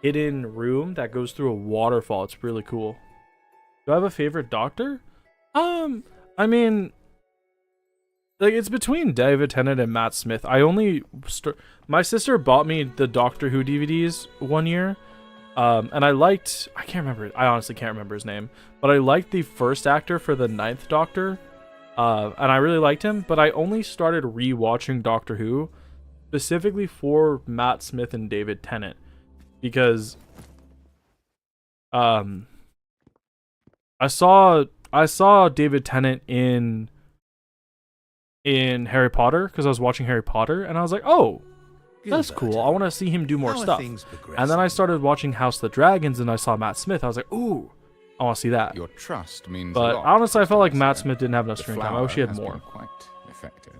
room that goes through a waterfall. It's really cool. Do I have a favorite Doctor? I mean, like, it's between David Tennant and Matt Smith. My sister bought me the Doctor Who DVDs one year, and I honestly can't remember his name, but I liked the first actor for the 9th Doctor, and I really liked him, but I only started rewatching Doctor Who specifically for Matt Smith and David Tennant. because I saw David Tennant in Harry Potter because I was watching Harry Potter, and I was like, oh, that's cool. I want to see him do more stuff. And then I started watching House of the Dragons, and I saw Matt Smith. I was like, ooh, I want to see that. Your trust means but a lot, honestly, I felt like Mr. Matt Smith didn't have enough The screen time. I flower wish he had has more. been quite effective.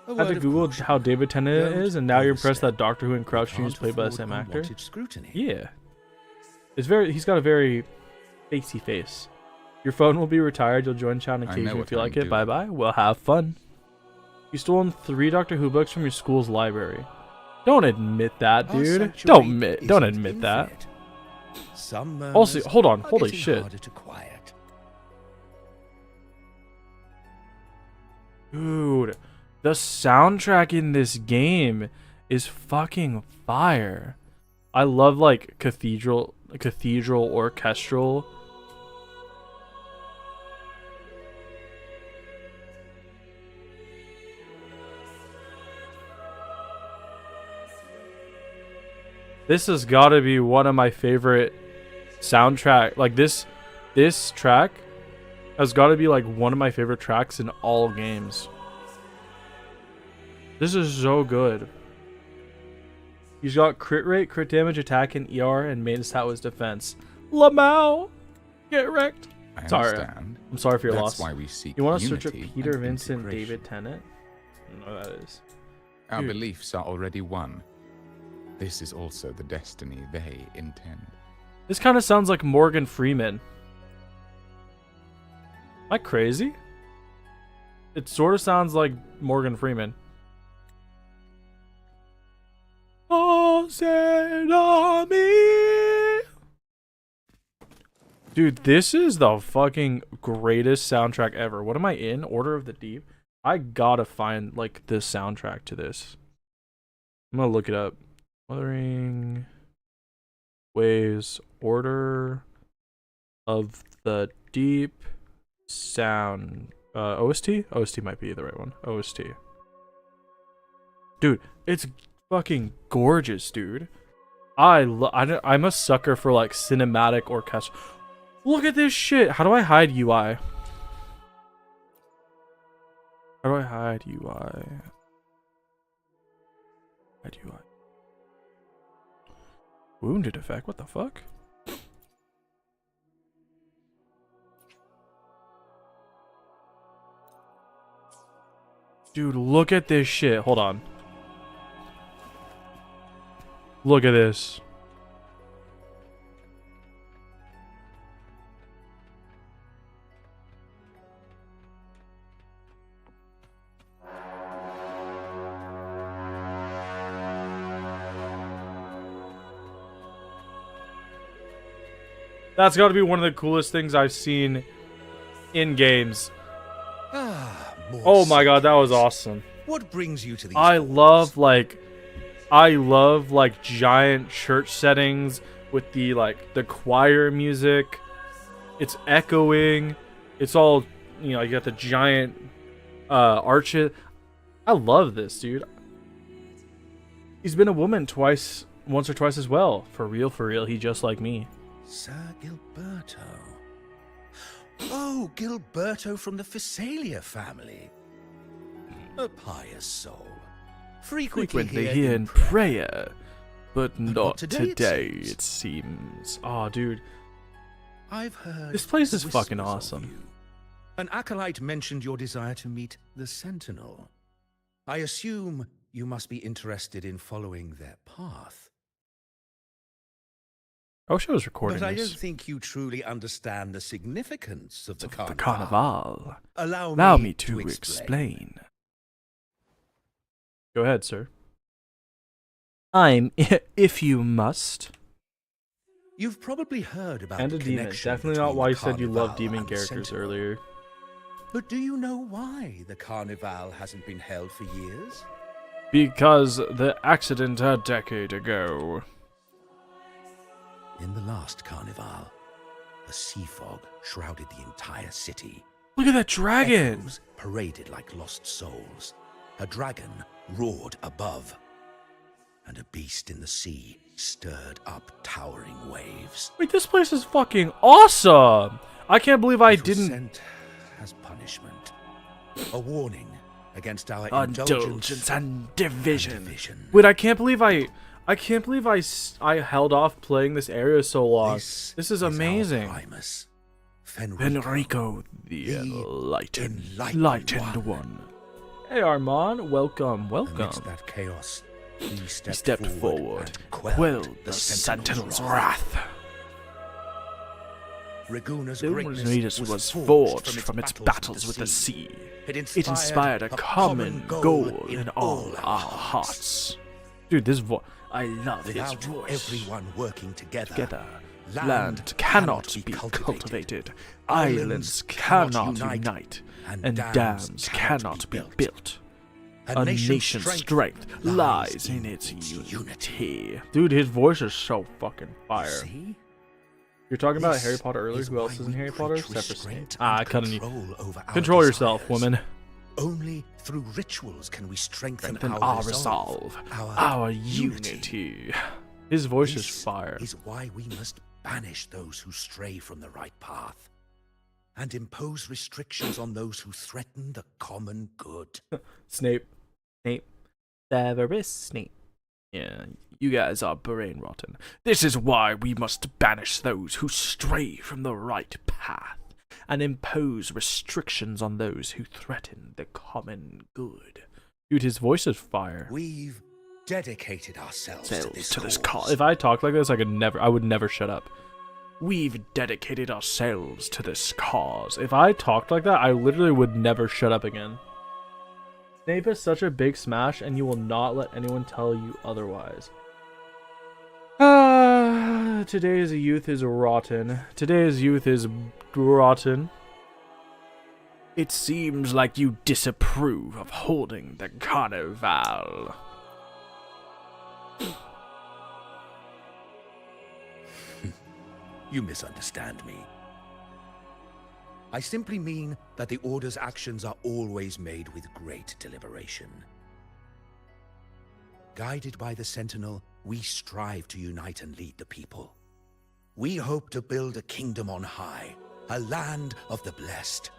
I had to Google how David Tennant is, and now you're impressed that Doctor Who and Crouch Jr. is played by the same actor. Yeah, he's got a very facey face. Your phone will be retired. You'll join chat on occasion if you like it. Bye bye. Well, have fun. You stolen 3 Doctor Who books from your school's library. Don't admit that, dude. Don't admit that. Also, hold on. Holy shit. Dude, the soundtrack in this game is fucking fire. I love like cathedral orchestral. This has got to be one of my favorite soundtrack. Like this track has got to be like one of my favorite tracks in all games. This is so good. He's got crit rate, crit damage, attack, and ER, and main stat was defense. Lamau, get wrecked. Sorry, I'm sorry for your loss. Why we seek you want to search up unity Peter and Vincent, integration. David Tennant? I don't know who that is. Our Dude. beliefs are already one. This is also the destiny they intend. This kind of sounds like Morgan Freeman. Am I crazy? It sort of sounds like Morgan Freeman. Oh, say on me. Dude, this is the fucking greatest soundtrack ever. What am I in? Order of the Deep? I gotta find like the soundtrack to this. I'm gonna look it up. Wuthering Waves, Order of the Deep sound. OST? OST might be the right one. OST. Dude, it's fucking gorgeous, dude. I'm a sucker for like cinematic orchestra. Look at this shit. How do I hide UI? How do I hide UI? Hide UI. Wounded effect? What the fuck? Dude, look at this shit. Hold on. Look at this. That's got to be one of the coolest things I've seen in games. Oh my god, that was awesome. What brings you to these? I love like giant church settings with the choir music. It's echoing. It's all, you know, you got the giant arches. I love this, dude. He's been a woman once or twice as well. For real, he just like me. Sir Gilberto. Oh, Gilberto from the Physalia family. A pious soul. Frequently here in prayer, but not today, today, it seems. Oh, dude. I've heard this place is fucking whispers of awesome. you. An acolyte mentioned your desire to meet the Sentinel. I assume you must be interested in following their path. I wish I was recording But I this. don't think you truly understand the significance of the carnival. The carnival. Allow me to explain. Go ahead, sir. If you must. You've probably heard about And the a demon. connection Definitely not between why the you said you love carnival demon and the characters Sentinel. earlier. But do you know why the carnival hasn't been held for years? Because the accident a decade ago. In the last carnival, a sea fog shrouded the entire city. Look at that dragon! Echoes paraded like lost souls. A dragon roared above, and a beast beast in the sea stirred up towering waves. Wait, this place is fucking awesome! I can't believe I It was didn't... sent as punishment. A warning against our Indulgence and division. Wait, I can't believe I held off playing this area so long. This is amazing. Fenrico, the enlightened one. Hey Armand, welcome. Amidst that chaos, he Stepped forward, quelled the Sentinel's wrath. Raguna's Greatness was forged from its battles with the sea. It inspired a common goal in all our hearts. Dude, this voice. I love his Without voice. everyone working together, Land cannot be cultivated, islands cannot unite, and dams cannot be built. A nation's strength lies in its unity. Dude, his voice is so fucking fire. See? You're talking about This Harry Potter earlier. is Who else why is in we Harry Potter? preach Except for restraint Snape. and Cutting you. control over our Control yourself, desires. woman. Only through rituals can we strengthen Our resolve, our unity. His voice This is fire. is why we must banish those who stray from the right path, and impose restrictions on those who threaten the common good. Snape. Severus Snape. Yeah, you guys are brain rotten. This is why we must banish those who stray from the right path, and impose restrictions on those who threaten the common good. Dude, his voice is fire. We've dedicated ourselves to this cause. If I talked like this, I would never shut up. We've dedicated ourselves to this cause. If I talked like that, I literally would never shut up again. Snape is such a big smash, and you will not let anyone tell you otherwise. Today's youth is rotten. Today's youth is rotten. It seems like you disapprove of holding the carnival. You misunderstand me. I simply mean that the Order's actions are always made with great deliberation. Guided by the Sentinel, we strive to unite and lead the people. We hope to build a kingdom on high, a land of the blessed,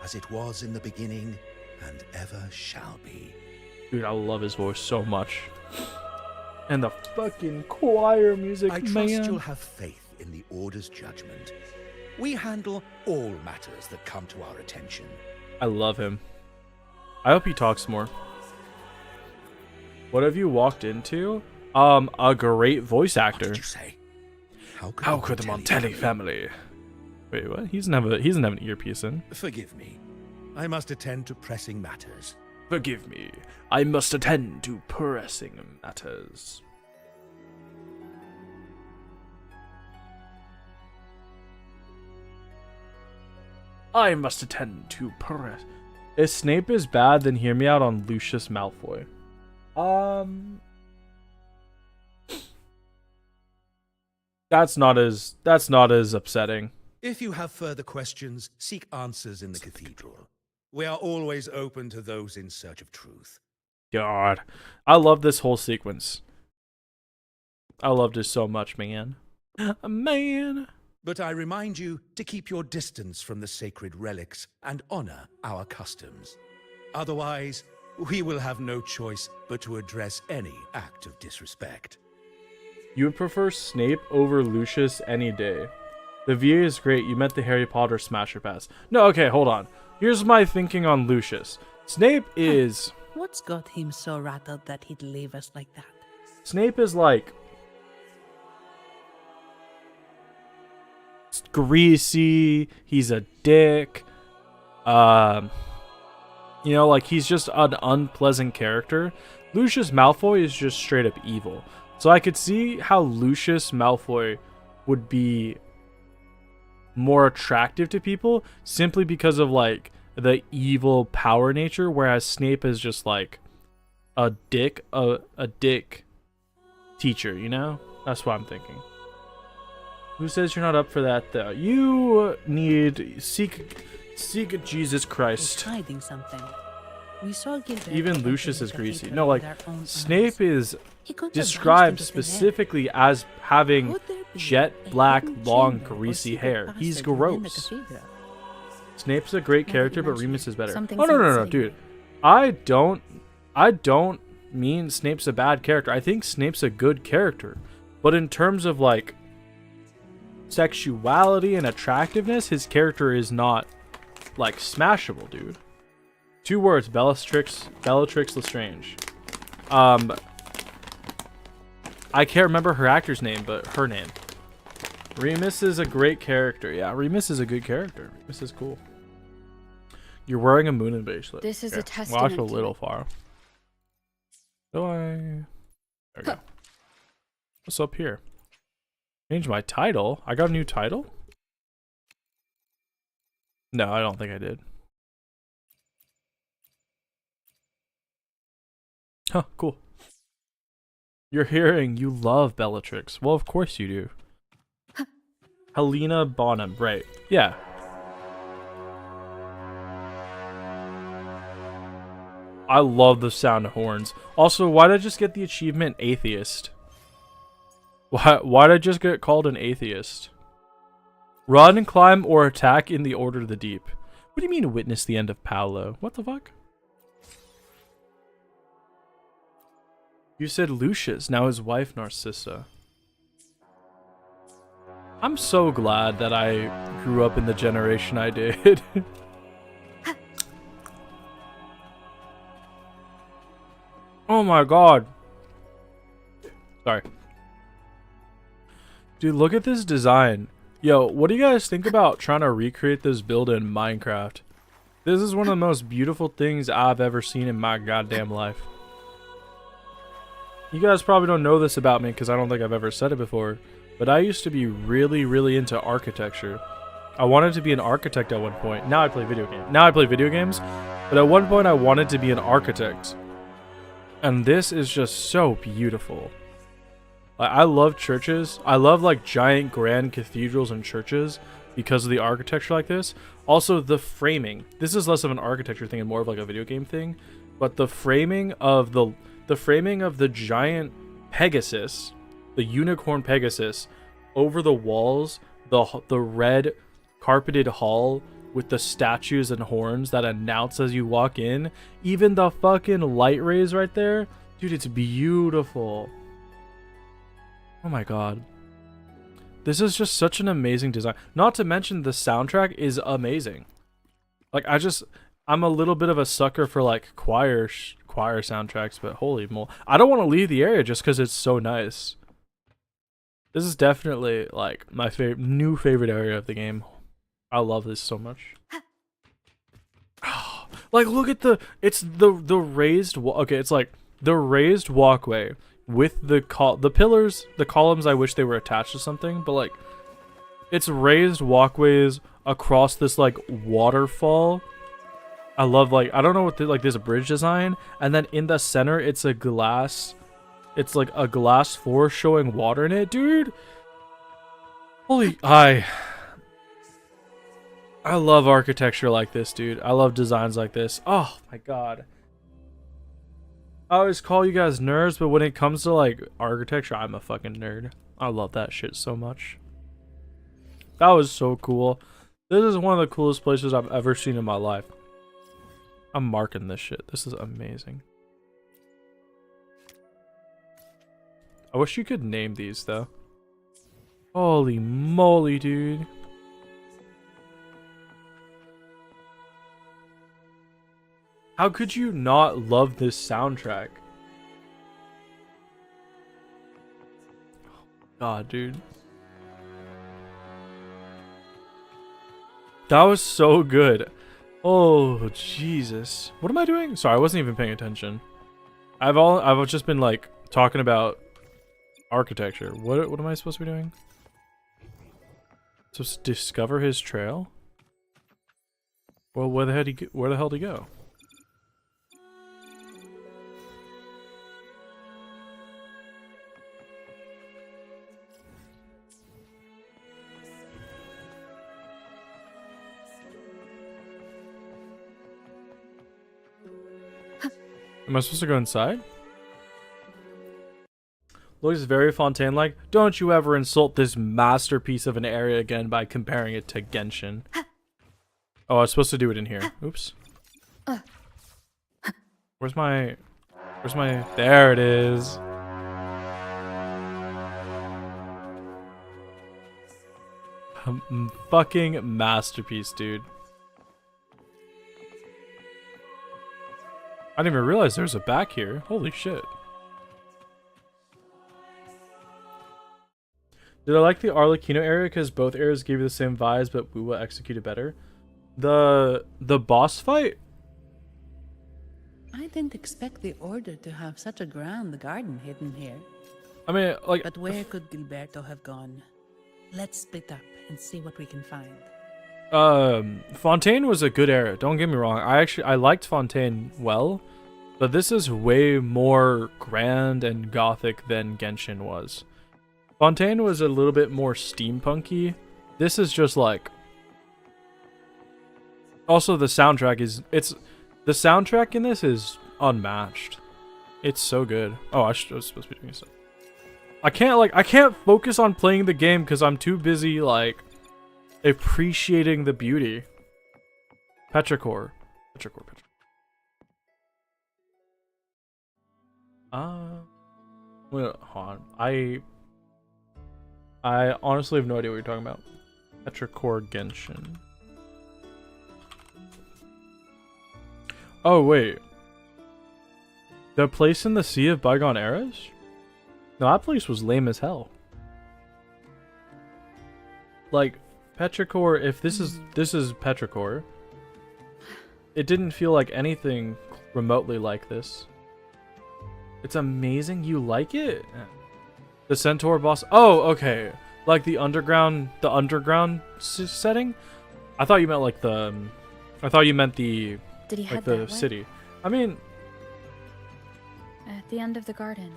as it was in the beginning and ever shall be. Dude, I love his voice so much. And the fucking choir music, I trust man. you'll have faith in the Order's judgment. We handle all matters that come to our attention. I love him. I hope he talks more. What have you walked into? A great voice actor. What did you say? How could the Montelli family? Wait, what? He doesn't have an earpiece in. Forgive me. I must attend to pressing matters. Forgive me. I must attend to pressing matters. I must attend to press. If Snape is bad, then hear me out on Lucius Malfoy. That's not as upsetting. If you have further questions, seek answers in the cathedral. We are always open to those in search of truth. God, I love this whole sequence. I loved it so much, man. Man. But I remind you to keep your distance from the sacred relics and honor our customs. Otherwise, we will have no choice but to address any act of disrespect. You would prefer Snape over Lucius any day. The VA is great. You meant the Harry Potter Smasher Pass. No, okay, hold on. Here's my thinking on Lucius. Snape is... What's got him so rattled that he'd leave us like that? Snape is like... greasy. He's a dick. You know, like, he's just an unpleasant character. Lucius Malfoy is just straight up evil. So I could see how Lucius Malfoy would be more attractive to people simply because of, like, the evil power nature, whereas Snape is just like a dick teacher, you know? That's what I'm thinking. Who says you're not up for that though? You need seek Jesus Christ. He's hiding something. We saw Gilbert Even Lucius is greasy. No, like Snape is described specifically as having jet black, long, greasy hair. He's gross. Snape's a great character, but Remus is better. Oh no, dude. I don't mean Snape's a bad character. I think Snape's a good character. But in terms of like sexuality and attractiveness, his character is not like smashable, dude. 2 words, Bellatrix Lestrange. I can't remember her actor's name, but her name. Remus is a great character. Yeah, Remus is a good character. Remus is cool. You're wearing a Moonin bracelet. This is a testament. Watch a little far. There we go. What's up here? Change my title? I got a new title? No, I don't think I did. Huh, cool. You're hearing you love Bellatrix. Well, of course you do. Helena Bonham, right. Yeah. I love the sound of horns. Also, why did I just get the achievement Atheist? Why did I just get called an atheist? Run, climb, or attack in the order of the deep. What do you mean witness the end of Paolo? What the fuck? You said Lucius, now his wife Narcissa. I'm so glad that I grew up in the generation I did. Oh my god. Sorry. Dude, look at this design. Yo, what do you guys think about trying to recreate this build in Minecraft? This is one of the most beautiful things I've ever seen in my goddamn life. You guys probably don't know this about me because I don't think I've ever said it before, but I used to be really, really into architecture. I wanted to be an architect at one point. Now I play video games. But at one point I wanted to be an architect. And this is just so beautiful. I love churches. I love like giant grand cathedrals and churches because of the architecture like this. Also the framing. This is less of an architecture thing and more of like a video game thing. But the framing of the giant Pegasus, the unicorn Pegasus, over the walls, the red carpeted hall with the statues and horns that announce as you walk in, even the fucking light rays right there, dude, it's beautiful. Oh my god. This is just such an amazing design. Not to mention the soundtrack is amazing. Like I'm a little bit of a sucker for like choir soundtracks, but holy moly. I don't want to leave the area just because it's so nice. This is definitely like my new favorite area of the game. I love this so much. Like look at it's the raised it's like the raised walkway with the pillars, the columns. I wish they were attached to something, but like it's raised walkways across this like waterfall. I love like I don't know what there's a bridge design, and then in the center it's a glass. It's like a glass floor showing water in it, dude. Holy, I love architecture like this, dude. I love designs like this. Oh my god. I always call you guys nerds, but when it comes to like architecture, I'm a fucking nerd. I love that shit so much. That was so cool. This is one of the coolest places I've ever seen in my life. I'm marking this shit. This is amazing. I wish you could name these though. Holy moly, dude. How could you not love this soundtrack? God, dude. That was so good. Oh, Jesus. What am I doing? Sorry, I wasn't even paying attention. I've just been like talking about architecture. What am I supposed to be doing? Supposed to discover his trail? Well, where the hell did he go? Am I supposed to go inside? Looks very Fontaine-like. Don't you ever insult this masterpiece of an area again by comparing it to Genshin. Oh, I was supposed to do it in here. Oops. Where's my... There it is. Fucking masterpiece, dude. I didn't even realize there's a back here. Holy shit. Did I like the Arlecchino area because both areas gave you the same vibes, but WuWa executed better? The boss fight? I didn't expect the Order to have such a grand garden hidden here. I mean, like... But where could Gilberto have gone? Let's split up and see what we can find. Fontaine was a good area, don't get me wrong. I liked Fontaine well, but this is way more grand and gothic than Genshin was. Fontaine was a little bit more steampunky. This is just like... Also, the soundtrack is... The soundtrack in this is unmatched. It's so good. Oh, I was supposed to be doing stuff. I can't focus on playing the game because I'm too busy, like, appreciating the beauty. Petrichor. Wait, hold on. I honestly have no idea what you're talking about. Petrichor Genshin. Oh, wait. The place in the Sea of Bygone Eras? No, that place was lame as hell. Like, Petrichor, if this is Petrichor, it didn't feel like anything remotely like this. It's amazing. You like it? The Centaur boss. Oh, okay. Like the underground setting? I thought you meant like the I thought you meant the Did he like head the that way? city. I mean, At the end of the garden.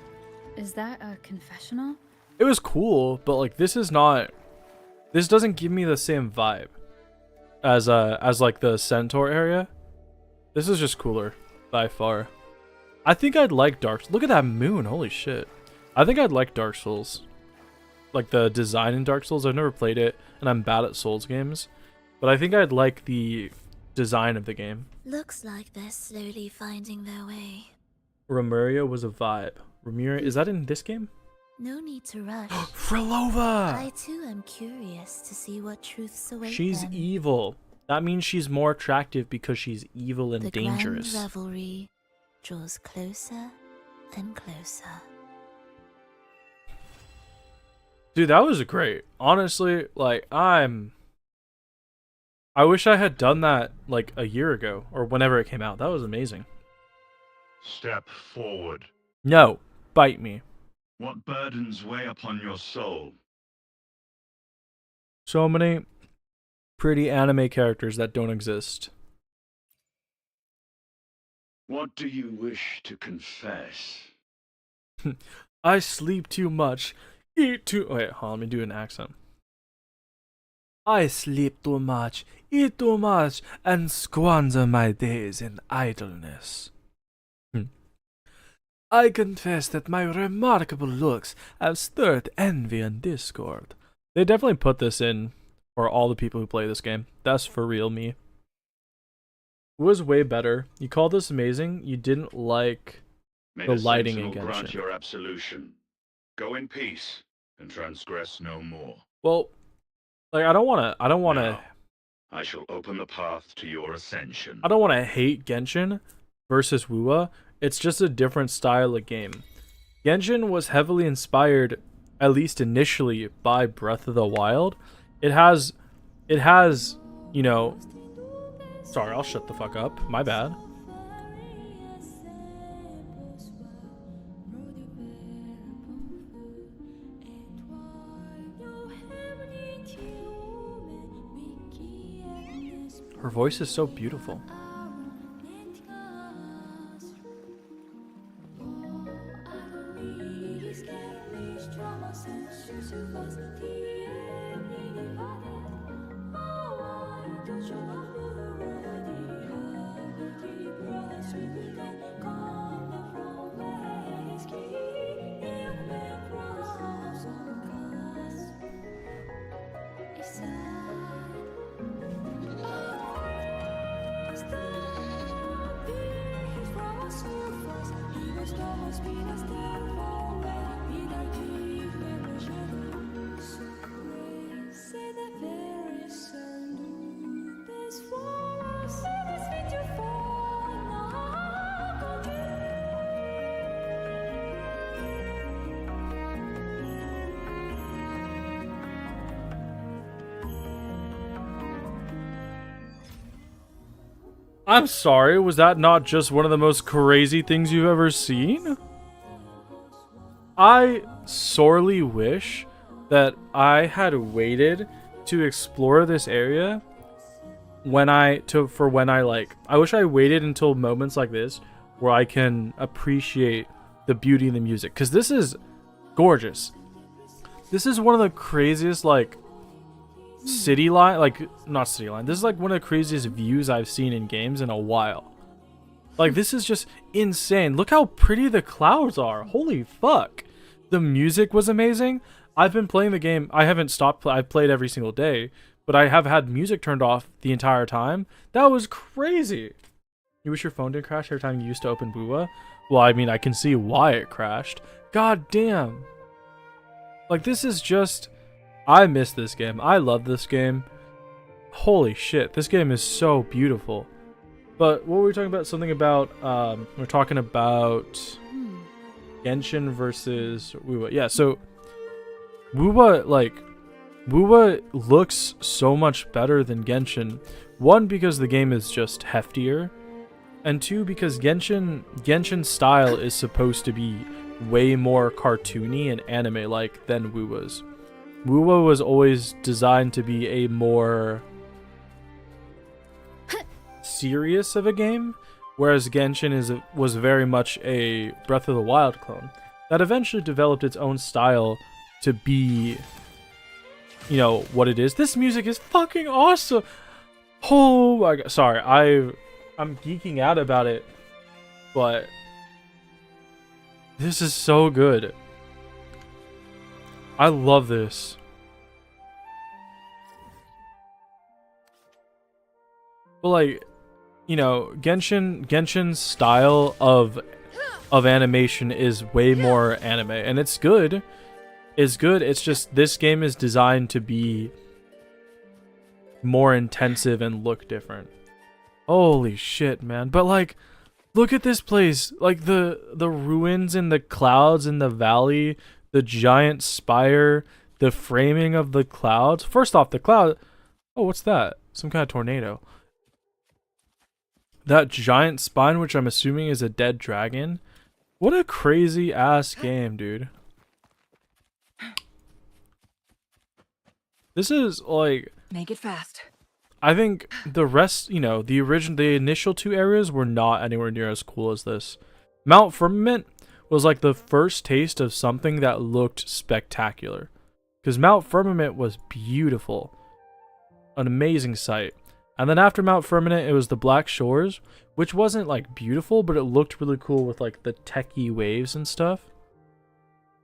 Is that a confessional? it was cool, but like this doesn't give me the same vibe as like the Centaur area. This is just cooler by far. I think I'd like look at that moon, holy shit. I think I'd like Dark Souls. Like the design in Dark Souls. I've never played it and I'm bad at Souls games, but I think I'd like the design of the game. Looks like they're slowly finding their way. Remuria was a vibe. Remuria, is that in this game? No need to rush. Frolova! I too am curious to see what truths await She's them. evil. That means she's more attractive because she's evil and dangerous. The grand revelry draws closer and closer. Dude, that was great. Honestly, like, I wish I had done that, like, a year ago, or whenever it came out. That was amazing. Step forward. No, bite me. What burdens weigh upon your soul? So many pretty anime characters that don't exist. What do you wish to confess? I sleep too much, eat too... Wait, hold on, let me do an accent. I sleep too much, eat too much, and squander my days in idleness. I confess that my remarkable looks have stirred envy and discord. They definitely put this in for all the people who play this game. That's for real me. It was way better. You called this amazing. You didn't like the lighting in Genshin. Grant your absolution. Go in peace and transgress no more. Well, like I don't want to. Now, I shall open the path to your ascension. I don't want to hate Genshin versus WuWa. It's just a different style of game. Genshin was heavily inspired, at least initially, by Breath of the Wild. It has, you know... Sorry, I'll shut the fuck up. My bad. Her voice is so beautiful. I'm sorry, was that not just one of the most crazy things you've ever seen? I sorely wish that I had waited to explore this area I wish I waited until moments like this where I can appreciate the beauty in the music, because this is gorgeous. This is one of the craziest this is like one of the craziest views I've seen in games in a while. Like, this is just insane. Look how pretty the clouds are. Holy fuck. The music was amazing. I've been playing the game. I haven't stopped. I've played every single day, but I have had music turned off the entire time. That was crazy. You wish your phone didn't crash every time you used to open WuWa? Well, I mean, I can see why it crashed. God damn. Like, this is just... I miss this game. I love this game. Holy shit, this game is so beautiful. But what were we talking about? Something about, we're talking about Genshin versus WuWa. Yeah, so WuWa looks so much better than Genshin. One, because the game is just heftier. And two, because Genshin's style is supposed to be way more cartoony and anime-like than WuWa's. WuWa was always designed to be a more serious of a game, whereas Genshin was very much a Breath of the Wild clone that eventually developed its own style to be, you know, what it is. This music is fucking awesome. Oh my god, sorry, I'm geeking out about it, but this is so good. I love this. But like, you know, Genshin's style of animation is way more anime, and it's good. It's good. It's just this game is designed to be more intensive and look different. Holy shit, man. But like, look at this place. Like the ruins in the clouds in the valley, the giant spire, the framing of the clouds. First off, the cloud... Oh, what's that? Some kind of tornado. That giant spine, which I'm assuming is a dead dragon. What a crazy ass game, dude. This is like... Make it fast. I think the rest, you know, the initial two areas were not anywhere near as cool as this. Mount Firmament was like the first taste of something that looked spectacular. Because Mount Firmament was beautiful. An amazing sight. And then after Mount Firmament, it was the Black Shores, which wasn't like beautiful, but it looked really cool with like the techie waves and stuff.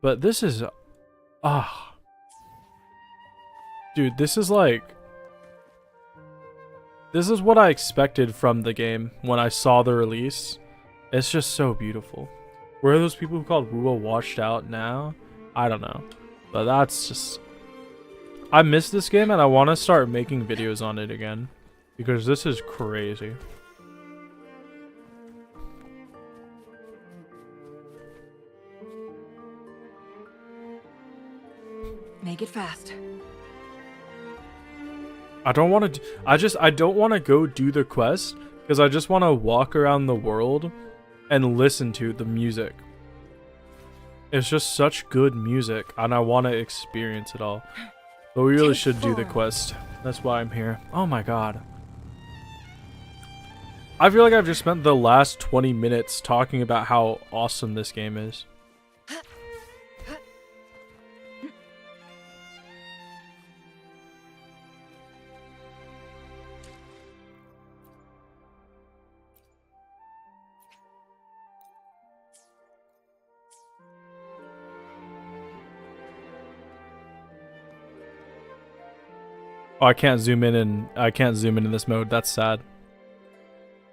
But this is... Dude, this is like... This is what I expected from the game when I saw the release. It's just so beautiful. Where are those people who called WuWa washed out now? I don't know. But that's just... I miss this game and I want to start making videos on it again. Because this is crazy. Make it fast. I don't want to... I don't want to go do the quest. Because I just want to walk around the world and listen to the music. It's just such good music. And I want to experience it all. But we really should do the quest. That's why I'm here. Oh my god. I feel like I've just spent the last 20 minutes talking about how awesome this game is. Oh, I can't zoom in in this mode. That's sad.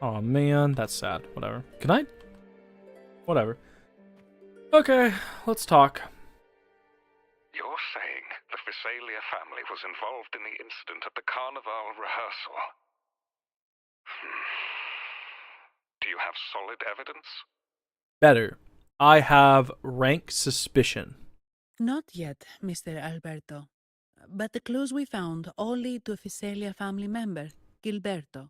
Oh man, that's sad. Whatever. Can I? Whatever. Okay, let's talk. You're saying the Visalia family was involved in the incident at the Carnival rehearsal? Do you have solid evidence? Better. I have rank suspicion. Not yet, Mr. Alberto. But the clues we found all lead to a Visalia family member, Gilberto.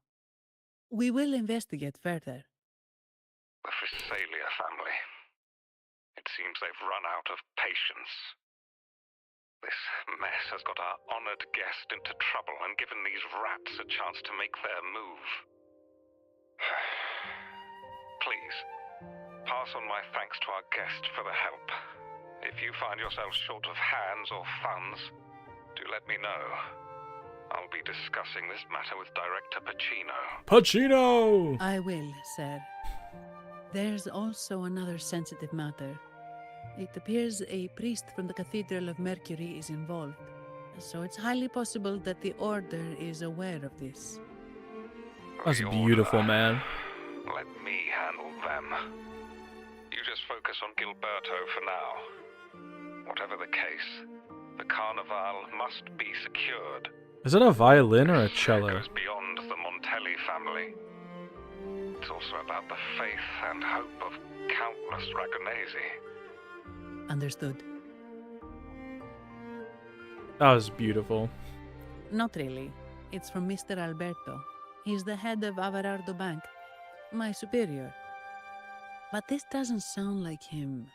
We will investigate further. The Visalia family. It seems they've run out of patience. This mess has got our honored guest into trouble and given these rats a chance to make their move. Please, pass on my thanks to our guest for the help. If you find yourself short of hands or funds, do let me know. I'll be discussing this matter with Director Pacino. Pacino! I will, sir. There's also another sensitive matter. It appears a priest from the Cathedral of Mercury is involved, so it's highly possible that the Order is aware of this. That's beautiful, man. Let me handle them. You just focus on Gilberto for now. Whatever the case, the Carnival must be secured. Is it a violin or a cello? It goes beyond the Montelli family. It's also about the faith and hope of countless Ragonesi. Understood. That was beautiful. Not really. It's from Mr. Alberto. He's the head of Averardo Bank, my superior. But this doesn't sound like him.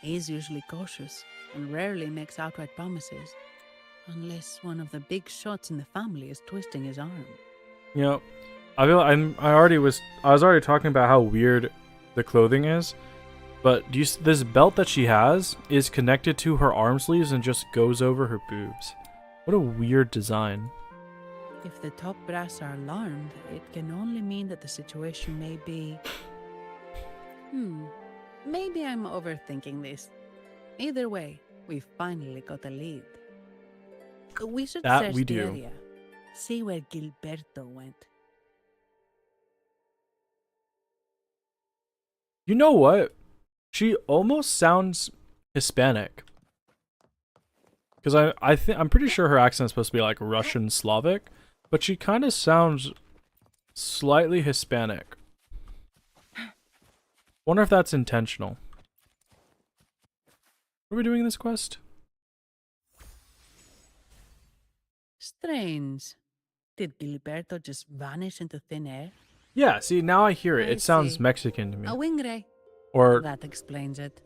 He's usually cautious and rarely makes outright promises, unless one of the big shots in the family is twisting his arm. You know, I was already talking about how weird the clothing is. But this belt that she has is connected to her arm sleeves and just goes over her boobs. What a weird design. If the top brass are alarmed, it can only mean that the situation may be... Maybe I'm overthinking this. Either way, we've finally got a lead. We should search the area. See where Gilberto went. You know what? She almost sounds Hispanic. Because I'm pretty sure her accent's supposed to be like Russian Slavic, but she kind of sounds slightly Hispanic. Wonder if that's intentional. Are we doing this quest? Strange. Did Gilberto just vanish into thin air? Yeah, see, now I hear it. I It sounds see. Mexican to me. A wing ray. Or that explains it.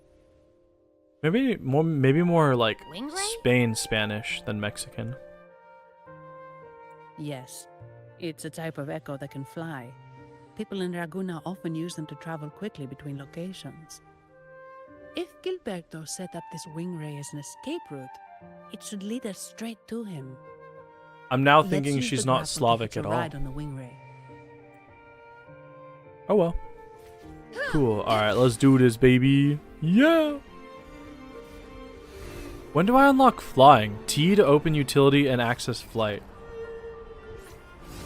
maybe more like Wing ray? Spain Spanish than Mexican. Yes. It's a type of echo that can fly. People in Raguna often use them to travel quickly between locations. If Gilberto set up this wing ray as an escape route, it should lead us straight to him. I'm now Let's thinking use she's the not grapple to Slavic hitch at a all. ride on the wing ray. Oh well. Cool. Alright, let's do this, baby. Yeah! When do I unlock flying? T to open utility and access flight.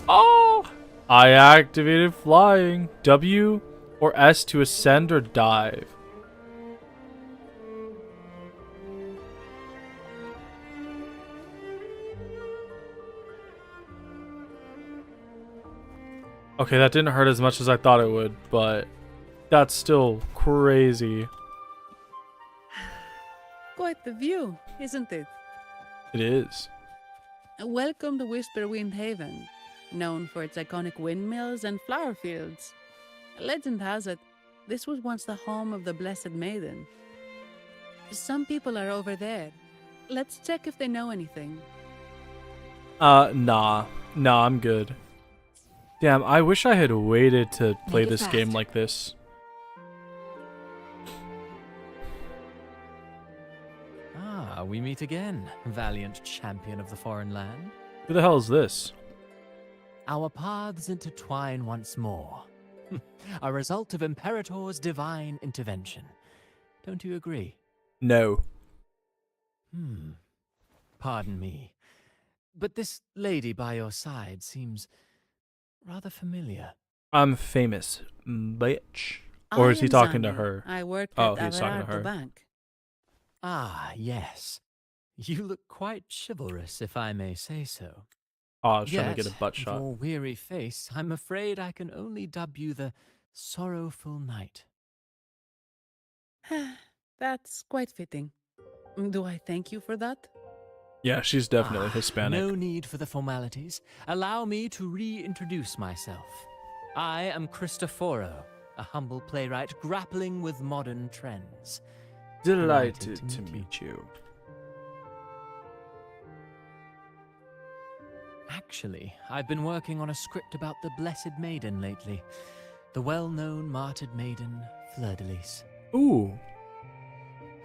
Oh! I activated flying. W or S to ascend or dive. Okay, that didn't hurt as much as I thought it would, but that's still crazy. Quite the view, isn't it? It is. Welcome to Whisperwind Haven, known for its iconic windmills and flower fields. Legend has it, this was once the home of the Blessed Maiden. Some people are over there. Let's check if they know anything. Nah, I'm good. Damn, I wish I had waited to play this game like this. Ah, we meet again, valiant champion of the foreign land. Who the hell is this? Our paths intertwine once more. A result of Imperator's divine intervention. Don't you agree? No. Pardon me. But this lady by your side seems rather familiar. I'm famous, bitch. Or I is he am talking to Zanni. her? I work Oh, at he's talking to Averardo her. Bank. Ah, yes. You look quite chivalrous, if I may say so. Oh, I was trying to Yet, get a butt with shot. your weary face, I'm afraid I can only dub you the Sorrowful Knight. That's quite fitting. Do I thank you for that? Yeah, she's definitely Hispanic. No need for the formalities. Allow me to reintroduce myself. I am Cristoforo, a humble playwright grappling with modern trends. Delighted to meet you. Actually, I've been working on a script about the Blessed Maiden lately. The well-known martyred maiden, Fleur-de-Lis. Ooh.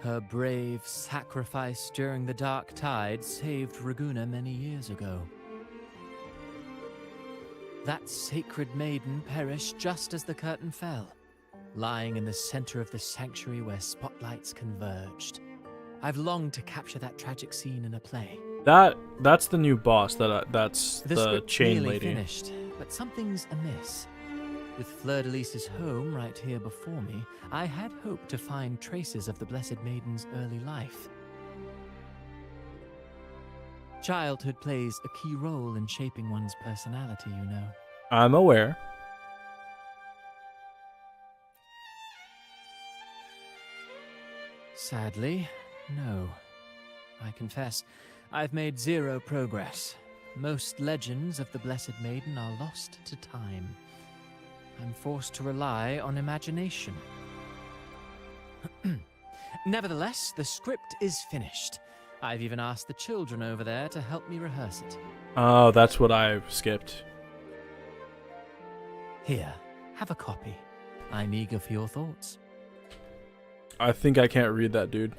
Her brave sacrifice during the Dark Tide saved Raguna many years ago. That sacred maiden perished just as the curtain fell, lying in the center of the sanctuary where spotlights converged. I've longed to capture that tragic scene in a play. That's the new boss. That's the script's chain nearly lady. Finished, but something's amiss. With Fleur-de-Lis's home right here before me, I had hoped to find traces of the Blessed Maiden's early life. Childhood plays a key role in shaping one's personality, you know. I'm aware. Sadly, no. I confess, I've made zero progress. Most legends of the Blessed Maiden are lost to time. I'm forced to rely on imagination. Nevertheless, the script is finished. I've even asked the children over there to help me rehearse it. Oh, that's what I skipped. Here, have a copy. I'm eager for your thoughts. I think I can't read that, dude.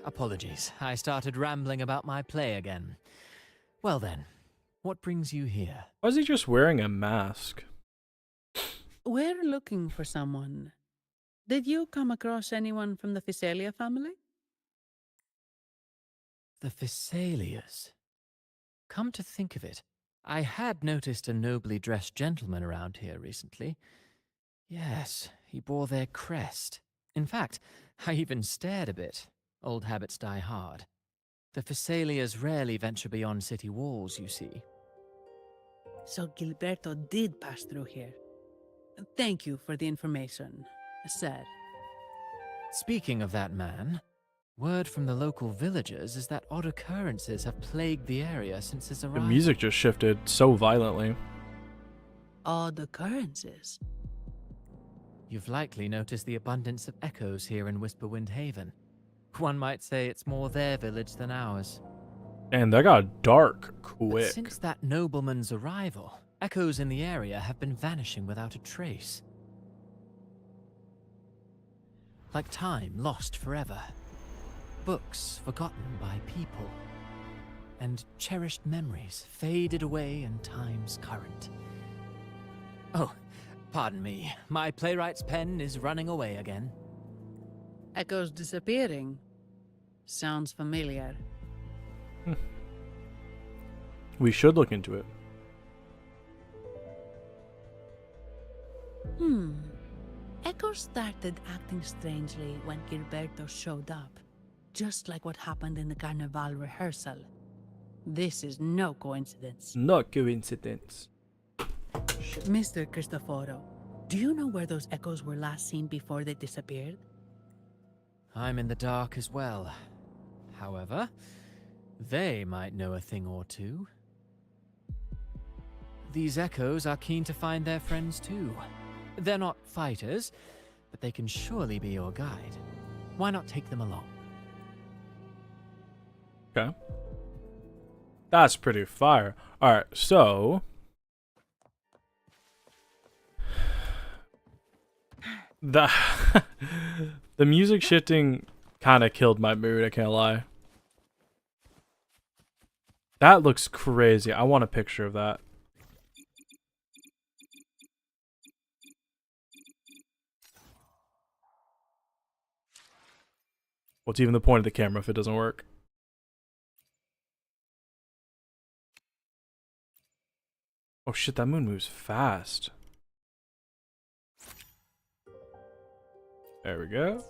Apologies. I started rambling about my play again. Well then, what brings you here? Why is he just wearing a mask? We're looking for someone. Did you come across anyone from the Physalia family? The Physalias. Come to think of it, I had noticed a nobly dressed gentleman around here recently. Yes, he bore their crest. In fact, I even stared a bit. Old habits die hard. The Physalias rarely venture beyond city walls, you see. So Gilberto did pass through here. Thank you for the information, sir. Speaking of that man, word from the local villagers is that odd occurrences have plagued the area since his The arrival. music just shifted so violently. Odd occurrences? You've likely noticed the abundance of echoes here in Whisperwind Haven. One might say it's more their village than ours. And that got dark quick. But since that nobleman's arrival, echoes in the area have been vanishing without a trace. Like time lost forever. Books forgotten by people. And cherished memories faded away in time's current. Oh, pardon me. My playwright's pen is running away again. Echoes disappearing. Sounds familiar. We should look into it. Echoes started acting strangely when Gilberto showed up. Just like what happened in the Carnival rehearsal. This is no coincidence. Not coincidence. Mr. Cristoforo, do you know where those echoes were last seen before they disappeared? I'm in the dark as well. However, they might know a thing or two. These echoes are keen to find their friends too. They're not fighters, but they can surely be your guide. Why not take them along? Okay. That's pretty fire. Alright, so... The music shifting kind of killed my mood, I can't lie. That looks crazy. I want a picture of that. What's even the point of the camera if it doesn't work? Oh shit, that moon moves fast. There we go.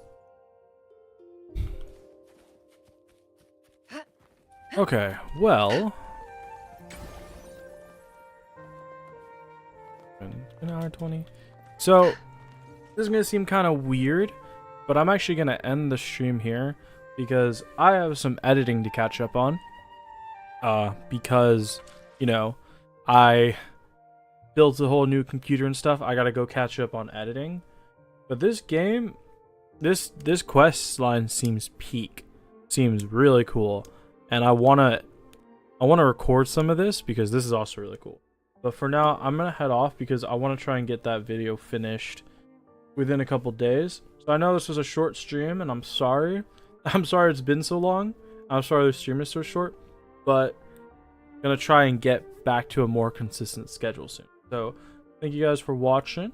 Okay, well. An hour 20. So, this is going to seem kind of weird, but I'm actually going to end the stream here because I have some editing to catch up on. Because, you know, I built a whole new computer and stuff. I got to go catch up on editing. But this game, this quest line seems peak. Seems really cool. And I want to record some of this because this is also really cool. But for now, I'm going to head off because I want to try and get that video finished within a couple days. So I know this was a short stream and I'm sorry. I'm sorry it's been so long. I'm sorry the stream is so short. But I'm going to try and get back to a more consistent schedule soon. So thank you guys for watching.